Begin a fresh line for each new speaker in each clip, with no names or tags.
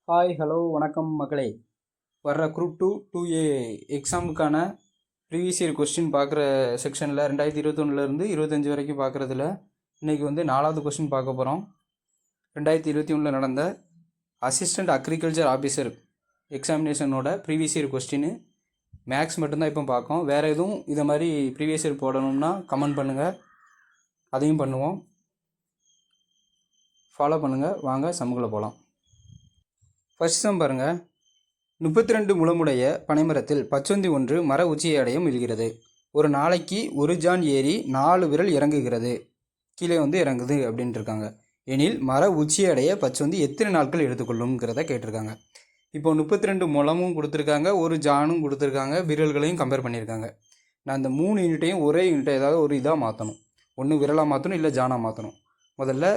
Hi hello வணக்கம் மக்களே. வர்ற குரூப் 2 2A எக்ஸாமுக்கான ப்ரீவியஸ் இயர் கொஸ்டின் பார்க்குற செக்ஷனில் 2021லேருந்து 25 வரைக்கும் பார்க்குறதுல இன்றைக்கி வந்து 4வது கொஸ்டின் பார்க்க போகிறோம். 2021 நடந்த அசிஸ்டண்ட் அக்ரிகல்ச்சர் ஆஃபீஸர் எக்ஸாமினேஷனோட ப்ரீவியஸ் இயர் கொஸ்டின் மேக்ஸ் மட்டும்தான் இப்போ பார்க்கோம். வேறு எதுவும் இதை மாதிரி ப்ரீவியஸ் இயர் போடணும்னா கமெண்ட் பண்ணுங்கள், அதையும் பண்ணுவோம். ஃபாலோ பண்ணுங்கள். வாங்க சமூகத்தில் போகலாம். ஃபர்ஸ்ட் சம் பாருங்கள். 32 முழமுடைய பனைமரத்தில் பச்சொந்தி ஒன்று மர உச்சியை அடைய முயல்கிறது. ஒரு நாளைக்கு ஒரு ஜான் ஏறி 4 விரல் இறங்குகிறது, கீழே வந்து இறங்குது அப்படின்ட்டு இருக்காங்க. எனில் மர உச்சியை அடைய பச்சொந்தி எத்தனை நாட்கள் எடுத்துக்கொள்ளுங்கிறத கேட்டிருக்காங்க. இப்போ 32 முழமும் கொடுத்துருக்காங்க, ஒரு ஜானும் கொடுத்துருக்காங்க, விரல்களையும் கம்பேர் பண்ணியிருக்காங்க. நான் இந்த 3 யூனிட்டையும் ஒரே யூனிட்டை ஏதாவது ஒரு இதாக மாற்றணும். ஒன்று விரலாக மாற்றணும், இல்லை ஜானாக மாற்றணும். முதல்ல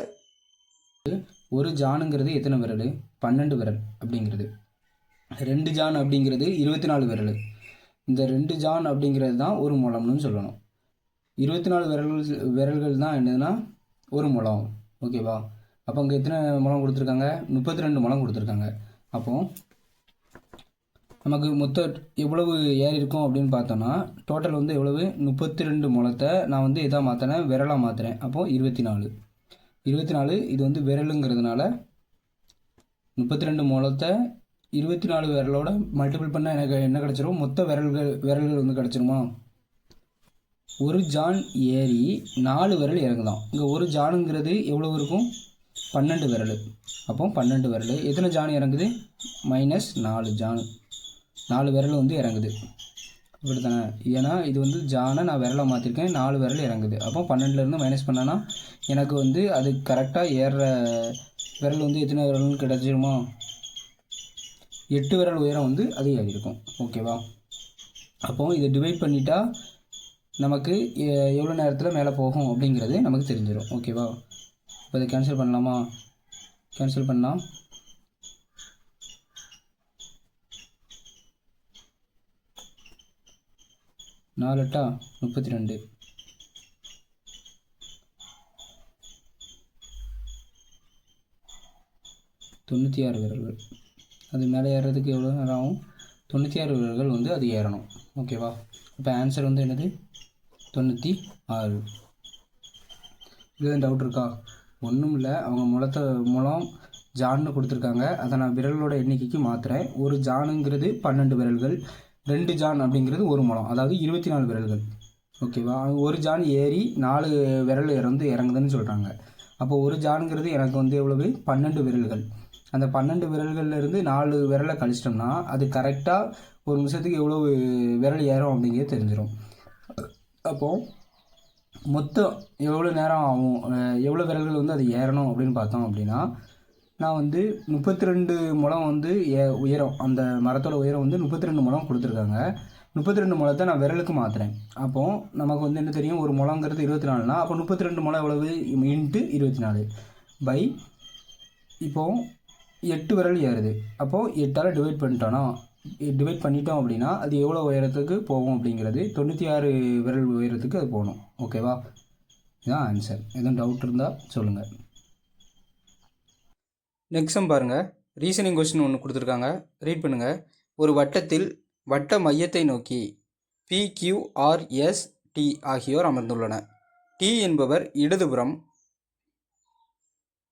ஒரு ஜானுங்கிறது எத்தனை விரல்? 12 விரல் அப்படிங்கிறது. 2 ஜான் அப்படிங்கிறது 24 விரல். இந்த 2 ஜான் அப்படிங்கிறது தான் ஒரு முழம்னு சொல்லணும். 24 விரல்கள் தான் என்னதுன்னா ஒரு முழம். ஓகேவா? அப்போ அங்கே எத்தனை முழம் கொடுத்துருக்காங்க? 32 முழம் கொடுத்துருக்காங்க. அப்போ நமக்கு மொத்தம் எவ்வளவு ஏறி இருக்கும் அப்படின்னு பார்த்தோன்னா, டோட்டல் வந்து எவ்வளவு? 32 முழத்தை நான் வந்து இதாக மாற்றினேன், விரலாக மாற்றுறேன். அப்போது 24. இது வந்து விரலுங்கிறதுனால 32 முழத்தை 24 விரலோட மல்டிபிள் பண்ணால் எனக்கு என்ன கிடச்சிரும்? மொத்த விரல்கள் வந்து கிடச்சிருமா? ஒரு ஜான் ஏறி 4 விரல் இறங்குதான். இங்கே ஒரு ஜானுங்கிறது எவ்வளோ இருக்கும்? 12 விரல். அப்போ 12 விரல் எத்தனை ஜான் இறங்குது? -4 ஜான். 4 விரல் வந்து இறங்குது. இப்படி தானே? ஏன்னா இது வந்து ஜானை நான் விரலை மாற்றிருக்கேன், 4 விரல் இறங்குது. அப்போ 12லேருந்து மைனஸ் பண்ணனா எனக்கு வந்து அது கரெக்டாக ஏறுற விரல் வந்து எத்தனை விரல்னு கிடச்சிருமா? 8 விரல் உயரம் வந்து அது ஏறி இருக்கும். ஓகேவா? அப்போது இதை டிவைட் பண்ணிட்டா நமக்கு எவ்வளோ நேரத்தில் மேலே போகும் அப்படிங்கிறது நமக்கு தெரிஞ்சிடும். ஓகேவா? இப்போ இதை கேன்சல் பண்ணலாமா? கேன்சல் பண்ணலாம். 4 8 32. 96 விரல்கள். அது மேலே ஏறுறதுக்கு எவ்வளோ நேரம் ஆகும்? 96 விரல்கள் வந்து அது ஏறணும். ஓகேவா? இப்போ ஆன்சர் வந்து என்னது? 96. இதுதான் டவுட் இருக்கா? ஒன்றும் இல்லை. அவங்க முழம் ஜான்னு கொடுத்துருக்காங்க, அதை நான் விரல்களோட எண்ணிக்கைக்கு மாற்றுறேன். ஒரு ஜானுங்கிறது 12 விரல்கள், 2 ஜான் அப்படிங்கிறது ஒரு முழம், அதாவது 24 விரல்கள். ஓகேவா? ஒரு ஜான் ஏறி 4 விரல் இறங்குதுன்னு சொல்கிறாங்க. அப்போ ஒரு ஜானுங்கிறது எனக்கு வந்து எவ்வளவு? 12 விரல்கள். அந்த 12 விரல்கள்லேருந்து 4 விரலை கழிச்சிட்டோம்னா அது கரெக்டாக ஒரு நிமிஷத்துக்கு எவ்வளோ விரல் ஏறும் அப்படிங்கிறது தெரிஞ்சிடும். அப்போது மொத்தம் எவ்வளோ நேரம் ஆகும், எவ்வளோ விரல்கள் வந்து அது ஏறணும் அப்படின்னு பார்த்தோம் அப்படின்னா, நான் வந்து 32 முழம் வந்து உயரம், அந்த மரத்தோட உயரம் வந்து 32 முழம் கொடுத்துருக்காங்க. 32 முழத்தை நான் விரலுக்கு மாற்றுறேன். அப்போது நமக்கு வந்து என்ன தெரியும்? ஒரு முழங்கிறது 24னா அப்போ 32 முழம் எவ்வளவு? இன்ட்டு 24 பை இப்போது 8 விரல் ஏறுது. அப்போது 8ஆல் டிவைட் பண்ணிட்டோம் அப்படின்னா அது எவ்வளோ உயரத்துக்கு போகும் அப்படிங்கிறது 96 விரல் உயரத்துக்கு அது போகணும். ஓகேவா? இதுதான் ஆன்சர். எதுவும் டவுட் இருந்தால் சொல்லுங்கள். நெக்ஸ்ட் பாருங்கள். ரீசனிங் கொஸ்டின் ஒன்று கொடுத்துருக்காங்க, ரீட் பண்ணுங்கள். ஒரு வட்டத்தில் வட்ட மையத்தை நோக்கி PQRST ஆகியோர் அமர்ந்துள்ளனர். T என்பவர் இடதுபுறம்,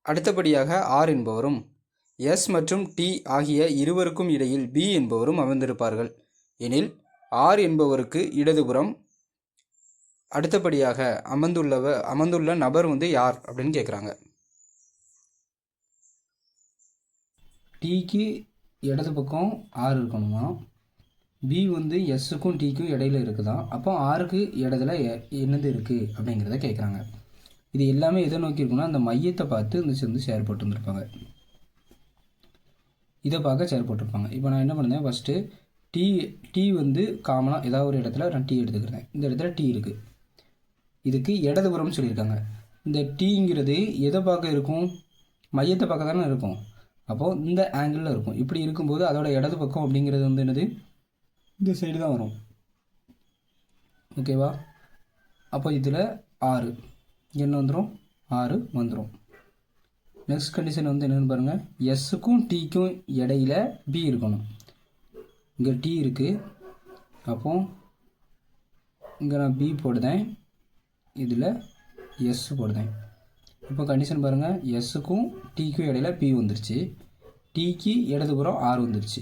அடுத்தபடியாக R என்பவரும், S மற்றும் T ஆகிய இருவருக்கும் இடையில் B என்பவரும் அமர்ந்திருப்பார்கள். எனில் R என்பவருக்கு இடதுபுறம் அடுத்தபடியாக அமர்ந்துள்ள நபர் வந்து யார் அப்படின்னு கேட்குறாங்க. Tக்கு இடது பக்கம் R இருக்கணுமா? B வந்து எஸ்ஸுக்கும் Tக்கும் இடையில இருக்குதான். அப்போ Rக்கு இடத்துல என்னது இருக்குது அப்படிங்கிறத கேட்குறாங்க. இது எல்லாமே எதை நோக்கி இருக்குன்னா, அந்த மையத்தை பார்த்து இந்த சேர்ந்து ஷேர் போட்டு வந்துருப்பாங்க. இதை பார்க்க ஷேர் போட்டிருப்பாங்க. இப்போ நான் என்ன பண்ணேன்? ஃபஸ்ட்டு T வந்து காமனாக ஏதாவது ஒரு இடத்துல நான் T எடுத்துக்கிறேன். இந்த இடத்துல T இருக்குது, இதுக்கு இடதுபுறம்னு சொல்லியிருக்காங்க. இந்த Tங்கிறது எதை பார்க்க இருக்கும்? மையத்தை பார்க்க தானே இருக்கும். அப்போது இந்த ஆங்கிளில் இருக்கும். இப்படி இருக்கும்போது அதோட இடது பக்கம் அப்படிங்கிறது வந்து என்னது? இந்த சைடு தான் வரும். ஓகேவா? அப்போ இதில் 6 என்ன வந்துடும்? 6 வந்துடும். நெக்ஸ்ட் கண்டிஷன் வந்து என்னென்னு பாருங்கள், எஸ்ஸுக்கும் டீக்கும் இடையில பி இருக்கணும். இங்கே டி இருக்குது, அப்போ இங்கே நான் பி போடுதேன், இதில் எஸ் போடுதேன். இப்போ கண்டிஷன் பாருங்கள், எஸ்ஸுக்கும் டீக்கும் இடையில பி வந்துருச்சு, டீக்கு இடதுபுறம் ஆர் வந்துருச்சு.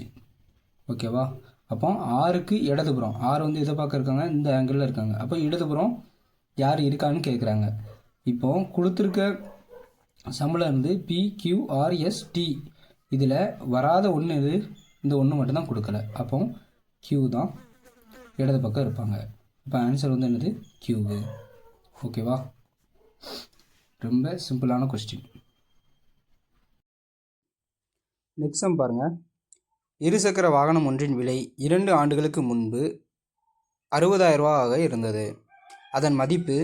ஓகேவா? அப்போ ஆருக்கு இடதுபுறம், ஆர் வந்து இதை பார்க்க இருக்காங்க, இந்த ஆங்கிளில் இருக்காங்க. அப்போ இடதுபுறம் யார் இருக்கான்னு கேட்குறாங்க. இப்போ கொடுத்துருக்க சம்பளம் இருந்து PQRST இதில் வராத ஒன்று இது, இந்த ஒன்று மட்டும்தான் கொடுக்கல. அப்போ Q தான் இடது பக்கம் இருப்பாங்க. இப்போ ஆன்சர் வந்து என்னது? Q. ஓகேவா? ரொம்ப சிம்பிளான கொஸ்டின். நெக்ஸ்ட் சம் பாருங்கள். இருசக்கர வாகனம் ஒன்றின் விலை 2 ஆண்டுகளுக்கு முன்பு 60,000 ரூபாயாக இருந்தது. அதன் மதிப்பு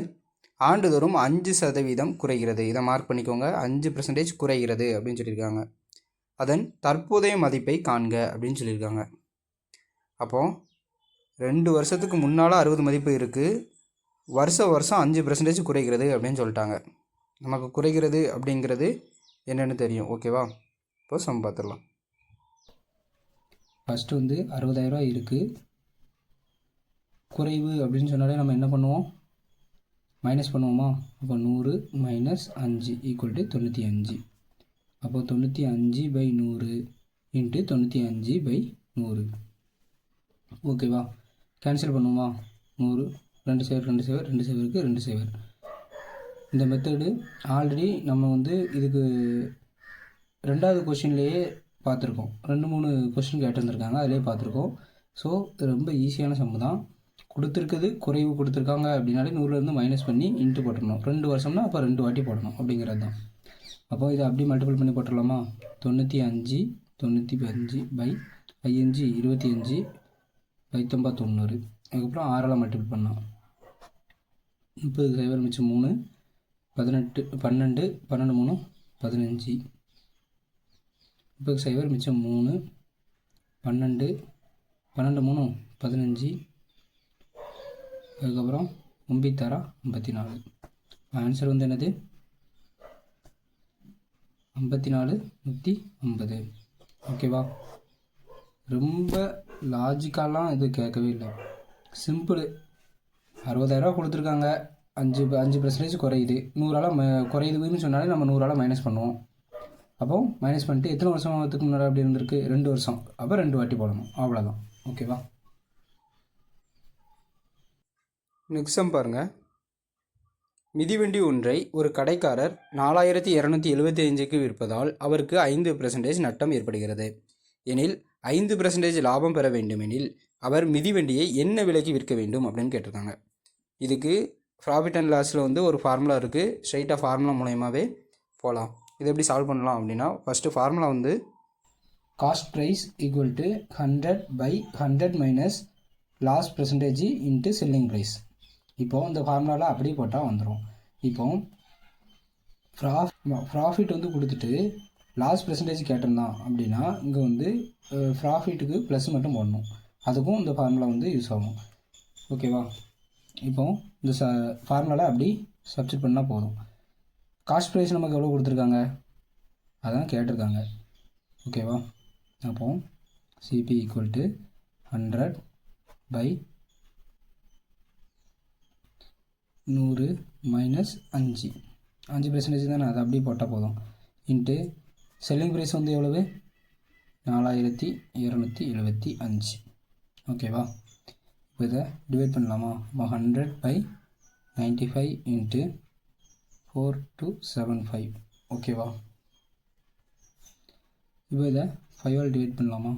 ஆண்டுதோறும் 5% குறைகிறது. இதை மார்க் பண்ணிக்கோங்க, 5% குறைகிறது அப்படின்னு சொல்லியிருக்காங்க. அதன் தற்போதைய மதிப்பை காண்க அப்படின்னு சொல்லியிருக்காங்க. அப்போது 2 வருஷத்துக்கு முன்னால் 60 மதிப்பு இருக்குது, வருஷம் 5% குறைகிறது அப்படின்னு சொல்லிட்டாங்க. நமக்கு குறைகிறது அப்படிங்கிறது என்னென்னு தெரியும். ஓகேவா? இப்போ சம் பார்த்துடலாம். ஃபஸ்ட்டு வந்து 60,000 ரூபா இருக்குது, குறைவு அப்படின்னு சொன்னாலே நம்ம என்ன பண்ணுவோம்? மைனஸ் பண்ணுவோமா? அப்போ 100 மைனஸ் 5 ஈக்குவல் டு 95. அப்போ 95/100 இன்ட்டு 95/100. ஓகேவா? கேன்சல் பண்ணுவோமா? 100 2 சேவர் 2 சேவர் 2 சேவருக்கு 2 சேவர். இந்த மெத்தடு ஆல்ரெடி நம்ம வந்து இதுக்கு 2வது கொஷின்லேயே பார்த்துருக்கோம். 2-3 கொஷின் கேட்டிருந்துருக்காங்க, அதிலே பார்த்துருக்கோம். ஸோ ரொம்ப ஈஸியான சம்மு தான். கொடுத்துருக்குது குறைவு கொடுத்துருக்காங்க அப்படின்னாலே 100லேருந்து மைனஸ் பண்ணி இன்ட்டு போட்டுடணும். 2 வருஷம்னா அப்போ 2 வாட்டி போடணும் அப்படிங்கிறது தான். அப்போ இதை அப்படி மல்டிபிள் பண்ணி போட்டுடலாமா? 95 5 25 90. அதுக்கப்புறம் 6ஆல் மல்டிபிள் பண்ணலாம். 30 சைவர் மிச்சம் 3 18 12 12 3 15. 30 சைவர் மிச்சம் 3 12 12 3 15. அதுக்கப்புறம் 9 54. ஆன்சர் வந்து என்னது? 54 150. ஓகேவா? ரொம்ப லாஜிக்காலாம் இது கேட்கவே இல்லை, சிம்பிள். 60,000 கொடுத்துருக்காங்க, 5% குறையுது, 100ஆல் குறையுதுன்னு சொன்னாலே நம்ம 100ஆல் மைனஸ் பண்ணுவோம். அப்போ மைனஸ் பண்ணிட்டு எத்தனை வருஷத்துக்கு முன்னாடி அப்படி இருந்திருக்கு? 2 வருஷம். அப்போ 2 வாட்டி போடணும், அவ்வளோதான். ஓகேவா? நெக்ஸ்ட் சம் பாருங்கள். மிதிவண்டி ஒன்றை ஒரு கடைக்காரர் 4275க்கு விற்பதால் அவருக்கு 5% நட்டம் ஏற்படுகிறது எனில் 5% லாபம் பெற வேண்டுமெனில் அவர் மிதிவண்டியை என்ன விலைக்கு விற்க வேண்டும் அப்படின்னு கேட்டிருக்காங்க. இதுக்கு ப்ராஃபிட் அண்ட் லாஸில் வந்து ஒரு ஃபார்முலா இருக்குது, ஸ்ட்ரைட்டாக ஃபார்முலா மூலயமாவே போகலாம். இதை எப்படி சால்வ் பண்ணலாம் அப்படின்னா, ஃபஸ்ட்டு ஃபார்முலா வந்து cost price equal to 100/100 minus loss percentage into selling price. இப்போது இந்த ஃபார்முலாவில் அப்படியே போட்டால் வந்துடும். இப்போது ப்ராஃபிட் வந்து கொடுத்துட்டு லாஸ் பெர்சன்டேஜ் கேட்டிருந்தான் அப்படின்னா இங்கே வந்து ப்ராஃபிட்டுக்கு ப்ளஸ் மட்டும் போடணும். அதுக்கும் இந்த ஃபார்முலா வந்து யூஸ் ஆகும். ஓகேவா? இப்போது இந்த ஃபார்முலாவில் அப்படி சப்ஸ்டிட் பண்ணால் போதும். காஸ்ட் ப்ரைஸ் நமக்கு எவ்வளோ கொடுத்துருக்காங்க அதான் கேட்டிருக்காங்க. ஓகேவா? அப்போது சிபி ஈக்குவல் டு 100/100 மைனஸ் 5% தானே, அதை அப்படியே போட்டால் போதும். இன்ட்டு செல்லிங் ப்ரைஸ் வந்து எவ்வளவு? 4275. ஓகேவா? இப்போ இதை டிவைட் பண்ணலாமா? 100/95 இன்ட்டு 4275. ஓகேவா? இப்போ இதை 5ஆல் டிவைட் பண்ணலாமா?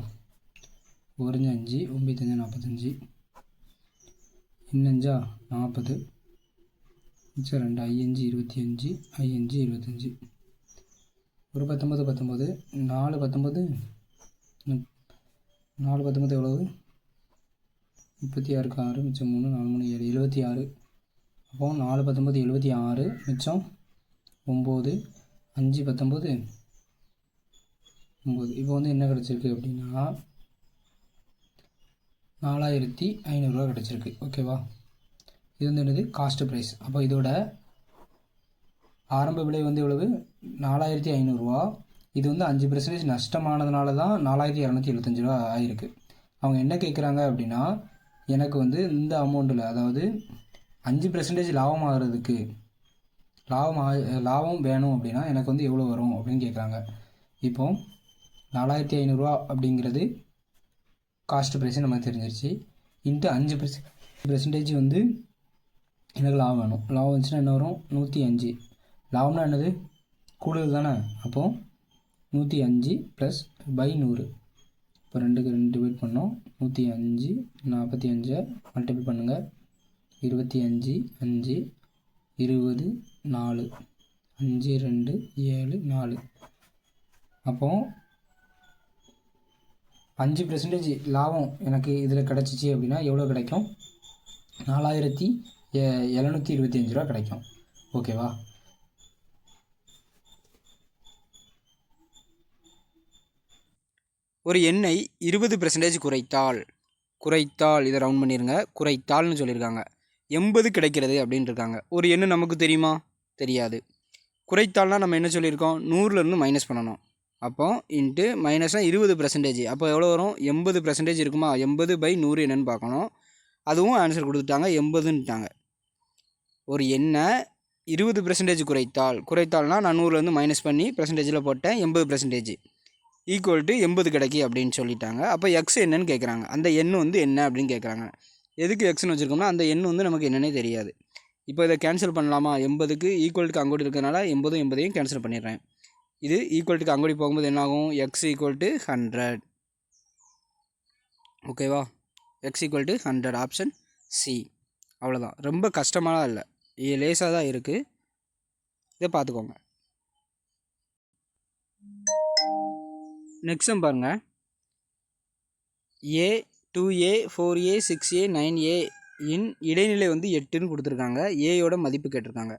1 5 9 5 45, இன்னஞ்சா 40, மிச்சம் 2 5 25 5 25, ஒரு 19 19 4 19 4 19 எவ்வளவு? 36க்கு 6 மிச்சம் 3 4 3 7 76. அப்போ 4 19 76 மிச்சம் 9 5 19 9. இப்போ வந்து என்ன கிடச்சிருக்கு அப்படின்னா 4500 கிடச்சிருக்கு. ஓகேவா? இது வந்து என்னது? Cost price. அப்போ இதோட ஆரம்ப விலை வந்து எவ்வளவு 4500 ரூபா. இது வந்து 5% நஷ்டமானதுனால தான் 4275 ரூபா ஆயிருக்கு. அவங்க என்ன கேட்குறாங்க அப்படின்னா, எனக்கு வந்து இந்த அமௌண்ட்டில், அதாவது 5% லாபம் ஆகிறதுக்கு லாபம் வேணும் அப்படின்னா எனக்கு வந்து எவ்வளோ வரும் அப்படின்னு கேட்குறாங்க. இப்போ 4500 ரூபா அப்படிங்கிறது காஸ்ட் ப்ரைஸ் நமக்கு தெரிஞ்சிருச்சு. இன்ட்டு 5% வந்து எனக்கு லாபம் வேணும். லாபம் வந்துச்சுன்னா என்ன வரும்? 105. லாபம்னா என்னது? கூடுதல் தானே. அப்போது 105 ப்ளஸ் பை 100. இப்போ 2க்கு 2 டிவைட் பண்ணோம். 105 45 மல்டிபிள் பண்ணுங்கள். 25 5 20 4 5 2 7 4. அப்போது 5% லாபம் எனக்கு இதில் கிடச்சிச்சு அப்படின்னா எவ்வளோ கிடைக்கும்? 4725 ரூபா கிடைக்கும். ஓகேவா? ஒரு எண்ணை 20% குறைத்தால் இதை ரவுண்ட் பண்ணிடுங்க. குறைத்தால்னு சொல்லியிருக்காங்க. 80 கிடைக்கிறது அப்படின்னு இருக்காங்க. ஒரு எண்ணு நமக்கு தெரியுமா? தெரியாது. குறைத்தால்னா நம்ம என்ன சொல்லியிருக்கோம்? 100லேருந்து மைனஸ் பண்ணணும். அப்போ இன்ட்டு மைனஸ்னால் 20%. அப்போ எவ்வளோ வரும்? 80% இருக்குமா? 80/100 என்னென்னு பார்க்கணும். அதுவும் ஆன்சர் கொடுத்துட்டாங்க, 80ன்ட்டாங்க. ஒரு எண்ணை 20% குறைத்தால்னா நான் 100லேருந்து மைனஸ் பண்ணி பெர்சன்டேஜில் போட்டேன். 80% ஈக்குவல் டு 80 கிடைக்கி அப்படின்னு சொல்லிட்டாங்க. அப்போ எக்ஸ் என்னன்னு கேட்குறாங்க. அந்த எண் வந்து என்ன அப்படின்னு கேட்குறாங்க. எதுக்கு எக்ஸ்னு வச்சுருக்கோம்னா அந்த எண் வந்து நமக்கு என்னன்னே தெரியாது. இப்போ இதை கேன்சல் பண்ணலாமா? 80க்கு ஈக்குவலுக்கு அங்கோடி இருக்கிறதுனால 80 80ஐயும் கேன்சல் பண்ணிடுறேன். இது ஈக்குவல்ட்டுக்கு அங்கோடி போகும்போது என்னாகும்? X equal to 100. ஓகேவா? X equal to 100. Option C. அவ்வளோதான். ரொம்ப கஷ்டமாலாம் இல்லை, லேசாக தான் இருக்குது. இதை பார்த்துக்கோங்க. நெக்ஸ்ட் பாருங்கள். ஏ 2A 4A 6A 9A இன் இடைநிலை வந்து 8ன்னு கொடுத்துருக்காங்க. ஏயோட மதிப்பு கேட்டிருக்காங்க.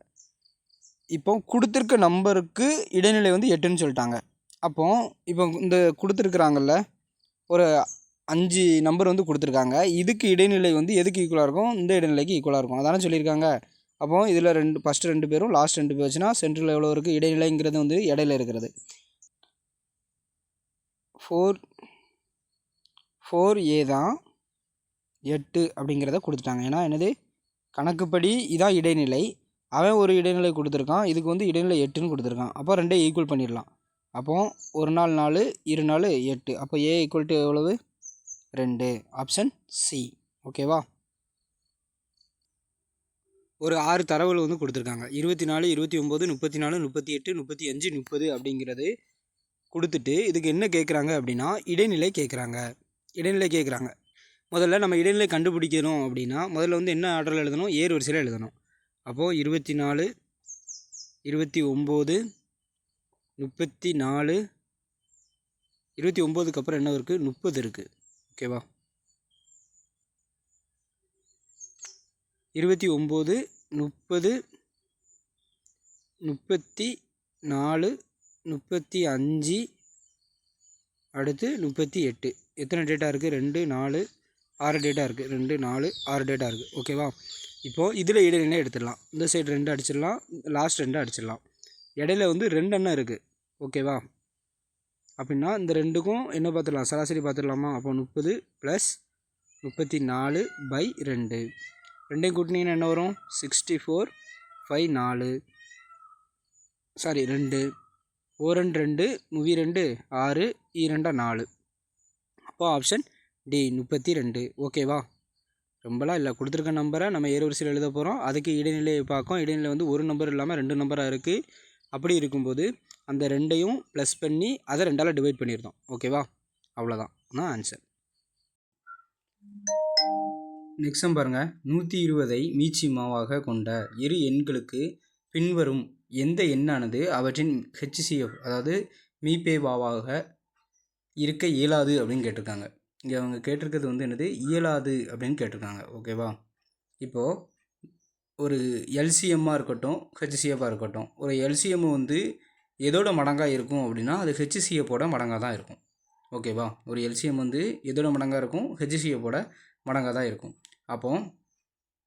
இப்போ கொடுத்துருக்க நம்பருக்கு இடைநிலை வந்து 8ன்னு சொல்லிட்டாங்க. அப்போது இப்போ இந்த கொடுத்துருக்குறாங்கல்ல ஒரு 5 நம்பர் வந்து கொடுத்துருக்காங்க. இதுக்கு இடைநிலை வந்து எதுக்கு ஈக்குவலாக இருக்கும்? இந்த இடைநிலைக்கு ஈக்குவலாக இருக்கும். அதானே சொல்லியிருக்காங்க. அப்போது இதில் ஃபஸ்ட்டு 2 பேரும் லாஸ்ட் 2 பேர் வச்சுன்னா சென்ட்ரல் எவ்வளோ இருக்குது? இடைநிலைங்கிறது வந்து இடையில இருக்கிறது. 4A தான் 8 அப்படிங்கிறத கொடுத்துட்டாங்க. ஏன்னா என்னது? கணக்குப்படி இதான் இடைநிலை. அவன் ஒரு இடைநிலை கொடுத்துருக்கான். இதுக்கு வந்து இடைநிலை 8ன்னு கொடுத்துருக்கான். அப்போ 2 ஈக்குவல் பண்ணிடலாம். அப்போது 1 நாள் 4 2 நாள் 8. அப்போ ஏ ஈக்குவல் டு எவ்வளவு? 2. Option C. ஓகேவா? ஒரு 6 தரவுகள் வந்து கொடுத்துருக்காங்க. 24 29 34 38 35 30 அப்படிங்கிறது கொடுத்துட்டு இதுக்கு என்ன கேட்குறாங்க அப்படின்னா இடைநிலை கேட்குறாங்க. முதல்ல நம்ம இடைநிலை கண்டுபிடிக்கணும் அப்படின்னா முதல்ல வந்து என்ன ஆர்டரில் எழுதணும்? ஏர் வரிசையில் எழுதணும். அப்போது 24 29 34 29க்கு அப்புறம் என்ன இருக்குது? 30 இருக்குது. ஓகேவா? 29 30 34 35 அடுத்து 38. எத்தனை டேட்டா இருக்குது? 2 4 6 டேட்டா இருக்குது. 2 4 6 டேட்டா இருக்குது. ஓகேவா? இப்போது இதில் இடைநிலை எடுத்துடலாம். இந்த சைடு 2 அடிச்சிடலாம், லாஸ்ட் 2 அடிச்சிடலாம். இடையில வந்து 2 எண்ணம் இருக்குது. ஓகேவா? அப்படின்னா இந்த 2க்கும் என்ன பார்த்துடலாம்? சராசரி பார்த்துடலாமா? அப்போ 30 ப்ளஸ் 34/2. 2ஐயும் கூட்டினீங்கன்னா என்ன வரும்? 64 5 4 சாரி 2 ஓரண்டு 2 மூவி 2 6 2 4. அப்போ ஆப்ஷன் டி 32. ஓகேவா? ரொம்பலாம் இல்லை. கொடுத்துருக்க நம்பரை நம்ம ஏறுவரிசையில் எழுத போகிறோம். அதுக்கு இடைநிலையை பார்க்கும். இடைநிலை வந்து ஒரு நம்பர் இல்லாமல் 2 நம்பராக இருக்குது. அப்படி இருக்கும்போது அந்த 2ஐயும் ப்ளஸ் பண்ணி அதை 2ஆல் டிவைட் பண்ணியிருந்தோம். ஓகேவா? அவ்வளோதான் ஆன்சர். நெக்ஸ்ட் பாருங்கள். 120ஐ மீச்சிமாவாக கொண்ட இரு எண்களுக்கு பின்வரும் எந்த எண்ணானது அவற்றின் ஹெச்சிஎஃப் அதாவது மீபேவாவாக இருக்க இயலாது அப்படின்னு கேட்டிருக்காங்க. இங்கே அவங்க கேட்டிருக்கிறது வந்து என்னது? இயலாது அப்படின்னு கேட்டிருக்காங்க. ஓகேவா? இப்போது ஒரு எல்சிஎம்மாக இருக்கட்டும் ஹெச்சிஎஃப்பாக இருக்கட்டும், ஒரு எல்சிஎம் வந்து எதோட மடங்காக இருக்கும் அப்படின்னா அது ஹெச்சிஎஃப்போட மடங்காக தான் இருக்கும். ஓகேவா? ஒரு எல்சிஎம் வந்து எதோட மடங்காக இருக்கும்? ஹெச்சிஎஃப்போட மடங்காக தான் இருக்கும். அப்போது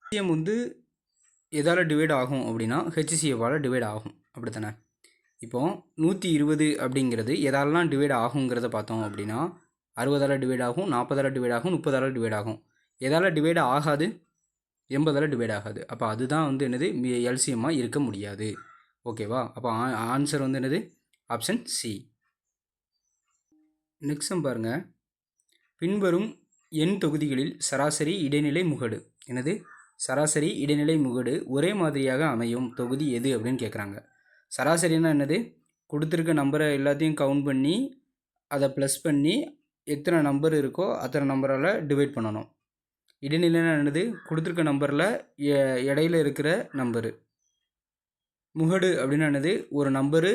எல்சிஎம் வந்து எதால் டிவைட் ஆகும் அப்படின்னா ஹெச்சிஎஃப்பால் டிவைட் ஆகும். அப்படி தானே? இப்போது 120 அப்படிங்கிறது எதாலலாம் டிவைட் ஆகுங்கிறத பார்த்தோம் அப்படின்னா 60ஆல் டிவைட் ஆகும், 40ஆல் டிவைட் ஆகும், 30ஆல் டிவைட் ஆகும். எதால் டிவைட் ஆகாது? 80ஆல் டிவைட் ஆகாது. அப்போ அதுதான் வந்து என்னது எல்சிஎம்மாக இருக்க முடியாது. ஓகேவா? அப்போ ஆன்சர் வந்து என்னது? Option C. நெக்ஸ்ட் சம் பாருங்கள். பின்வரும் எண் தொகுதிகளில் சராசரி இடைநிலை முகடு என்னது? சராசரி இடைநிலை முகடு ஒரே மாதிரியாக அமையும் தொகுதி எது அப்படின்னு கேட்குறாங்க. சராசரின்னா என்னது? கொடுத்துருக்க நம்பரை எல்லாத்தையும் கவுண்ட் பண்ணி அதை ப்ளஸ் பண்ணி எத்தனை நம்பர் இருக்கோ அத்தனை நம்பரால் டிவைட் பண்ணணும். இடைநிலைன்னா என்னது? கொடுத்துருக்க நம்பரில் இடையில இருக்கிற நம்பரு. முகடு அப்படின்னா என்னது? ஒரு நம்பரு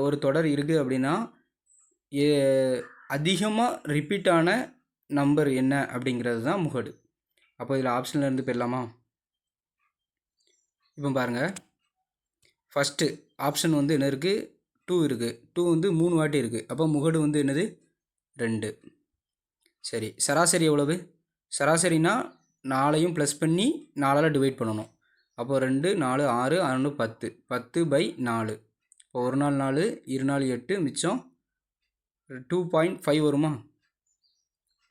ஒரு தொடர் இருக்குது அப்படின்னா அதிகமாக ரிப்பீட்டான நம்பர் என்ன அப்படிங்கிறது தான் முகடு. அப்போ இதில் ஆப்ஷனில் இருந்து போயிடலாமா? இப்போ பாருங்கள், ஃபஸ்ட்டு ஆப்ஷன் வந்து என்ன இருக்குது? 2 இருக்குது. 2 வந்து 3 வாட்டி இருக்குது. அப்போ முகடு வந்து என்னது? 2. சரி, சராசரி எவ்வளவு? சராசரினா 4ஐயும் ப்ளஸ் பண்ணி 4ஆல் டிவைட் பண்ணணும். அப்போது 2, 4, 6, 6, 10. 10/4. இப்போ ஒரு நாள் 4, 2 நாள் 8, மிச்சம் 2.5 வருமா?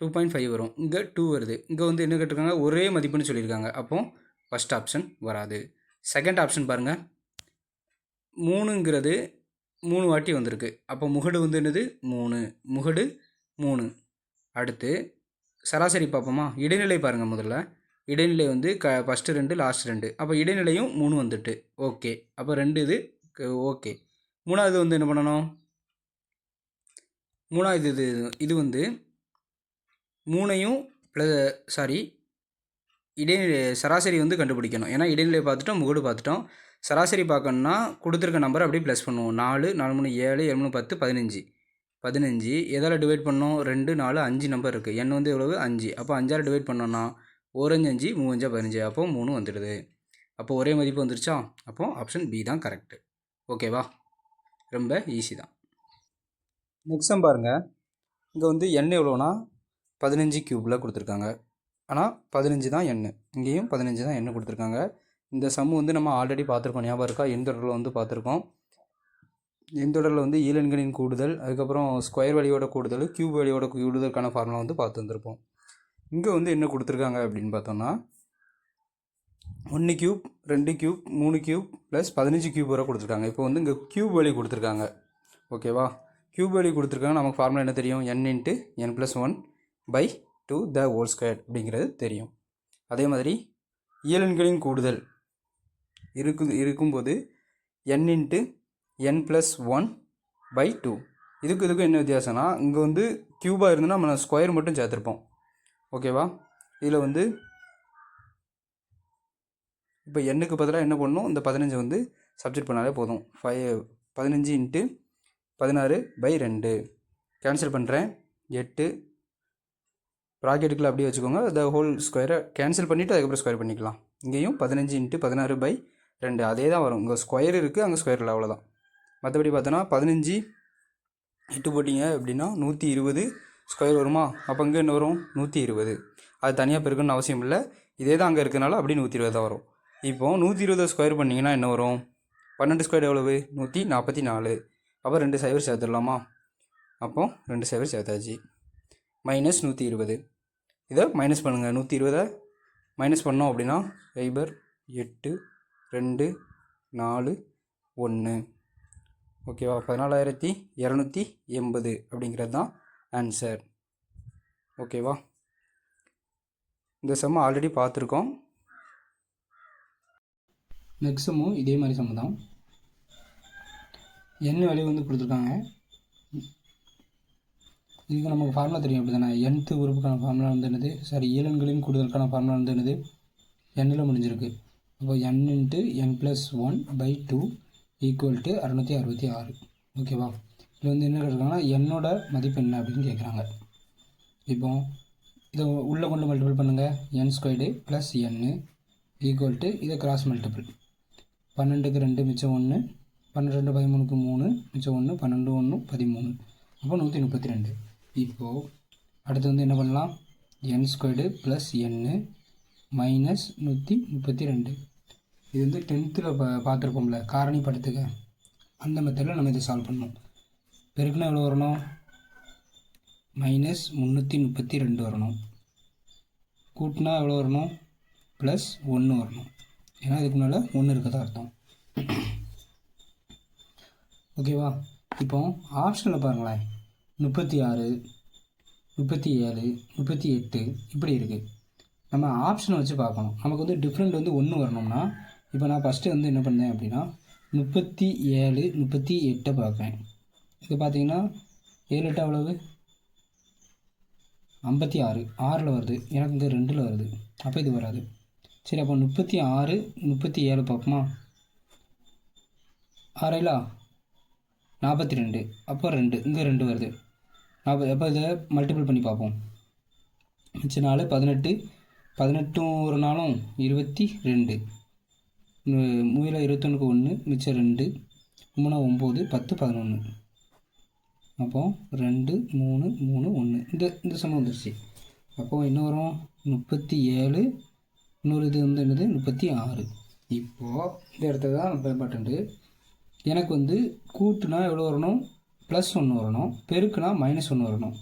2.5 வரும். இங்கே 2 வருது. இங்கே வந்து என்ன கேட்டிருக்காங்க? ஒரே மதிப்புன்னு சொல்லியிருக்காங்க. அப்போது ஃபஸ்ட் ஆப்ஷன் வராது. செகண்ட் ஆப்ஷன் பாருங்கள். 3ங்கிறது 3 வாட்டி வந்திருக்கு. அப்போ முகடு வந்து என்னது? 3. முகடு 3. அடுத்து சராசரி பார்ப்போமா? இடைநிலை பாருங்கள். முதல்ல இடைநிலை வந்து ஃபஸ்ட்டு 2 லாஸ்ட் 2. அப்போ இடைநிலையும் 3 வந்துட்டு. ஓகே. அப்போ 2 இது ஓகே. மூணாவது வந்து என்ன பண்ணணும்? மூணாவது இது வந்து 3ஐயும் இடைநிலை சராசரி வந்து கண்டுபிடிக்கணும். ஏன்னா இடைநிலை பார்த்துட்டோம், முகடு பார்த்துட்டோம். சராசரி பார்க்கணுன்னா கொடுத்துருக்க நம்பர் அப்படியே ப்ளஸ் பண்ணுவோம். 4, 4, 3, 7, 7, 3, 10, 15. 15 எதால் டிவைட் பண்ணோம்? 2, 4, 5 நம்பர் இருக்குது. எண் வந்து எவ்வளவு? 5. அப்போ 5ஆல் டிவைட் பண்ணோன்னா 1 5, 3 5, 15. அப்போது 3 வந்துடுது. அப்போது ஒரே மதிப்பு வந்துருச்சா? அப்போது ஆப்ஷன் பி தான் கரெக்டு. ஓகேவா? ரொம்ப ஈஸி தான். நெக்ஸ்ட் சம் பாருங்கள். இங்கே வந்து எண் எவ்வளோனா 15 கியூபில் கொடுத்துருக்காங்க. ஆனால் 15 தான் எண். இங்கேயும் 15 தான் எண் கொடுத்துருக்காங்க. இந்த சம் வந்து நம்ம ஆல்ரெடி பார்த்துருக்கோம். ஞாபகம் இருக்கா? எண் தொடரில் வந்து பார்த்துருக்கோம். எண் தொடரில் வந்து ஈலெண்களின் கூடுதல், அதுக்கப்புறம் ஸ்கொயர் வழியோட கூடுதல், கியூப் வழியோட கூடுதலுக்கான ஃபார்முலா வந்து பார்த்து வந்திருப்போம். இங்கே வந்து என்ன கொடுத்துருக்காங்க அப்படின்னு பார்த்தோம்னா 1 cube, 2 cube, 3 cube plus 15 cube வரை கொடுத்துருக்காங்க. இப்போ வந்து இங்கே கியூப் வழி கொடுத்துருக்காங்க. ஓகேவா? கியூப் வழி கொடுத்துருக்காங்க. நமக்கு ஃபார்முலா என்ன தெரியும்? n × n+1/2 த ஹோல் ஸ்கொயர் அப்படிங்கிறது தெரியும். அதே மாதிரி இயலெண்களின் கூடுதல் இருக்கும்போது n × n+1/2. இதுக்கும் என்ன வித்தியாசம்னா, இங்கே வந்து கியூபாக இருந்ததுன்னா நம்ம ஸ்கொயர் மட்டும் சேர்த்துருப்போம். ஓகேவா? இதில் வந்து இப்போ எண்ணுக்கு பதிலாக என்ன பண்ணணும்? இந்த 15 வந்து சப்ஸ்டிட் பண்ணாலே போதும். 15 × 16/2 கேன்சல் பண்ணுறேன். 8 ப்ராக்கெட்டுக்குள்ளே அப்படியே வச்சுக்கோங்க. த ஹோல் ஸ்கொயரை கேன்சல் பண்ணிவிட்டு அதுக்கப்புறம் ஸ்கொயர் பண்ணிக்கலாம். இங்கேயும் 15 × 16/2 அதே தான் வரும். இங்கே ஸ்கொயர் இருக்குது, அங்கே ஸ்கொயர் இல்லை, அவ்வளோதான். மற்றபடி பார்த்தோன்னா 15 8 போட்டிங்க அப்படின்னா 120 ஸ்கொயர் வருமா? அப்போ இங்கே என்ன வரும்? 120. அது தனியாக பெருக்கணும்னு அவசியம் இல்லை. இதே தான் அங்கே இருக்கிறனால அப்படி 120 தான் வரும். இப்போது 120 ஸ்கொயர் பண்ணிங்கன்னா என்ன வரும்? 12 ஸ்கொயர் எவ்வளவு? 144. அப்போ 2 சைவர் சேர்த்துடலாமா? அப்போது 2 சைவர் சேர்த்தாச்சு. மைனஸ் 120. இதை மைனஸ் பண்ணுங்கள். 120 மைனஸ் பண்ணோம் அப்படின்னா 0, 8, 2, 4, 1. ஓகேவா? 14,280 அப்படிங்கிறது தான் ஆன்சர். ஓகேவா? இந்த சம் ஆல்ரெடி பார்த்துருக்கோம். நெக்ஸ்ட் சம்மும் இதே மாதிரி சம் தான். என்ன வேல்யூ வந்து கொடுத்துருக்காங்க. இதுக்கு நமக்கு ஃபார்முலா தெரியும் அப்படி தானே? nth உறுப்புக்கான ஃபார்முலா வந்து என்னது? இயலெண்களின் கூடுதலுக்கான ஃபார்முலா வந்து என்னது? எண்ணில் முடிஞ்சிருக்கு. அப்போ n × n+1/2 = 666. ஓகேவா? இது வந்து என்ன கேட்குறாங்கன்னா என்னோட மதிப்பு என்ன அப்படின்னு கேட்குறாங்க. இப்போ இதை உள்ளே கொண்டு மல்டிபிள் பண்ணுங்கள். n² + n = இதை கிராஸ் மல்டிபிள். 12க்கு 2 மிச்சம் 1, 12 13க்கு 3 மிச்சம் 1, 12 1 13. அப்போ 132. இப்போது அடுத்து வந்து என்ன பண்ணலாம்? n² + n - 132. இது வந்து 10th பார்த்துருப்போம்ல, காரணி படுத்துக்க. அந்த மெத்தடில் நம்ம இதை சால்வ் பண்ணணும். பெருக்குனா எவ்வளோ வரணும்? -332 வரணும். கூட்டினா எவ்வளோ வரணும்? +1 வரணும். ஏன்னா இதுக்கு முன்னால் 1 இருக்கதா அர்த்தம். ஓகேவா? இப்போ ஆப்ஷனில் பாருங்களேன், 36, 37, 38 இப்படி இருக்குது. நம்ம ஆப்ஷனை வச்சு பார்க்கணும். நமக்கு வந்து டிஃப்ரெண்ட் வந்து 1 வரணும்னா, இப்போ நான் ஃபஸ்ட்டு வந்து என்ன பண்ணேன் அப்படின்னா 37, 38 பார்ப்பேன். இது பார்த்தீங்கன்னா 7 8 எவ்வளவு? 56, 6ல் வருது. எனக்கு இங்கே 2ல் வருது. அப்போ இது வராது. சரி, அப்போ 36, 37 பார்ப்போமா? 6 42, அப்போ 2, இங்கே 2 வருது. அப்போ இதை மல்டிபிள் பண்ணி பார்ப்போம். மிச்ச 4 18, 18 ஒரு நாளும் 22, 3 21க்கு 1, மிச்சம் 2, 3 9, 10 11. அப்போ 2 3 3 1 இந்த சமம் வந்துருச்சு. அப்போது என்ன வரும்? 37, இன்னொரு இது வந்து என்னது 36. இப்போது இந்த இடத்துல தான் ரொம்ப இம்பார்ட்டண்ட்டு. எனக்கு வந்து கூட்டுனா எவ்வளோ வரணும்? +1 வரணும். பெருக்குனா -1 வரணும்.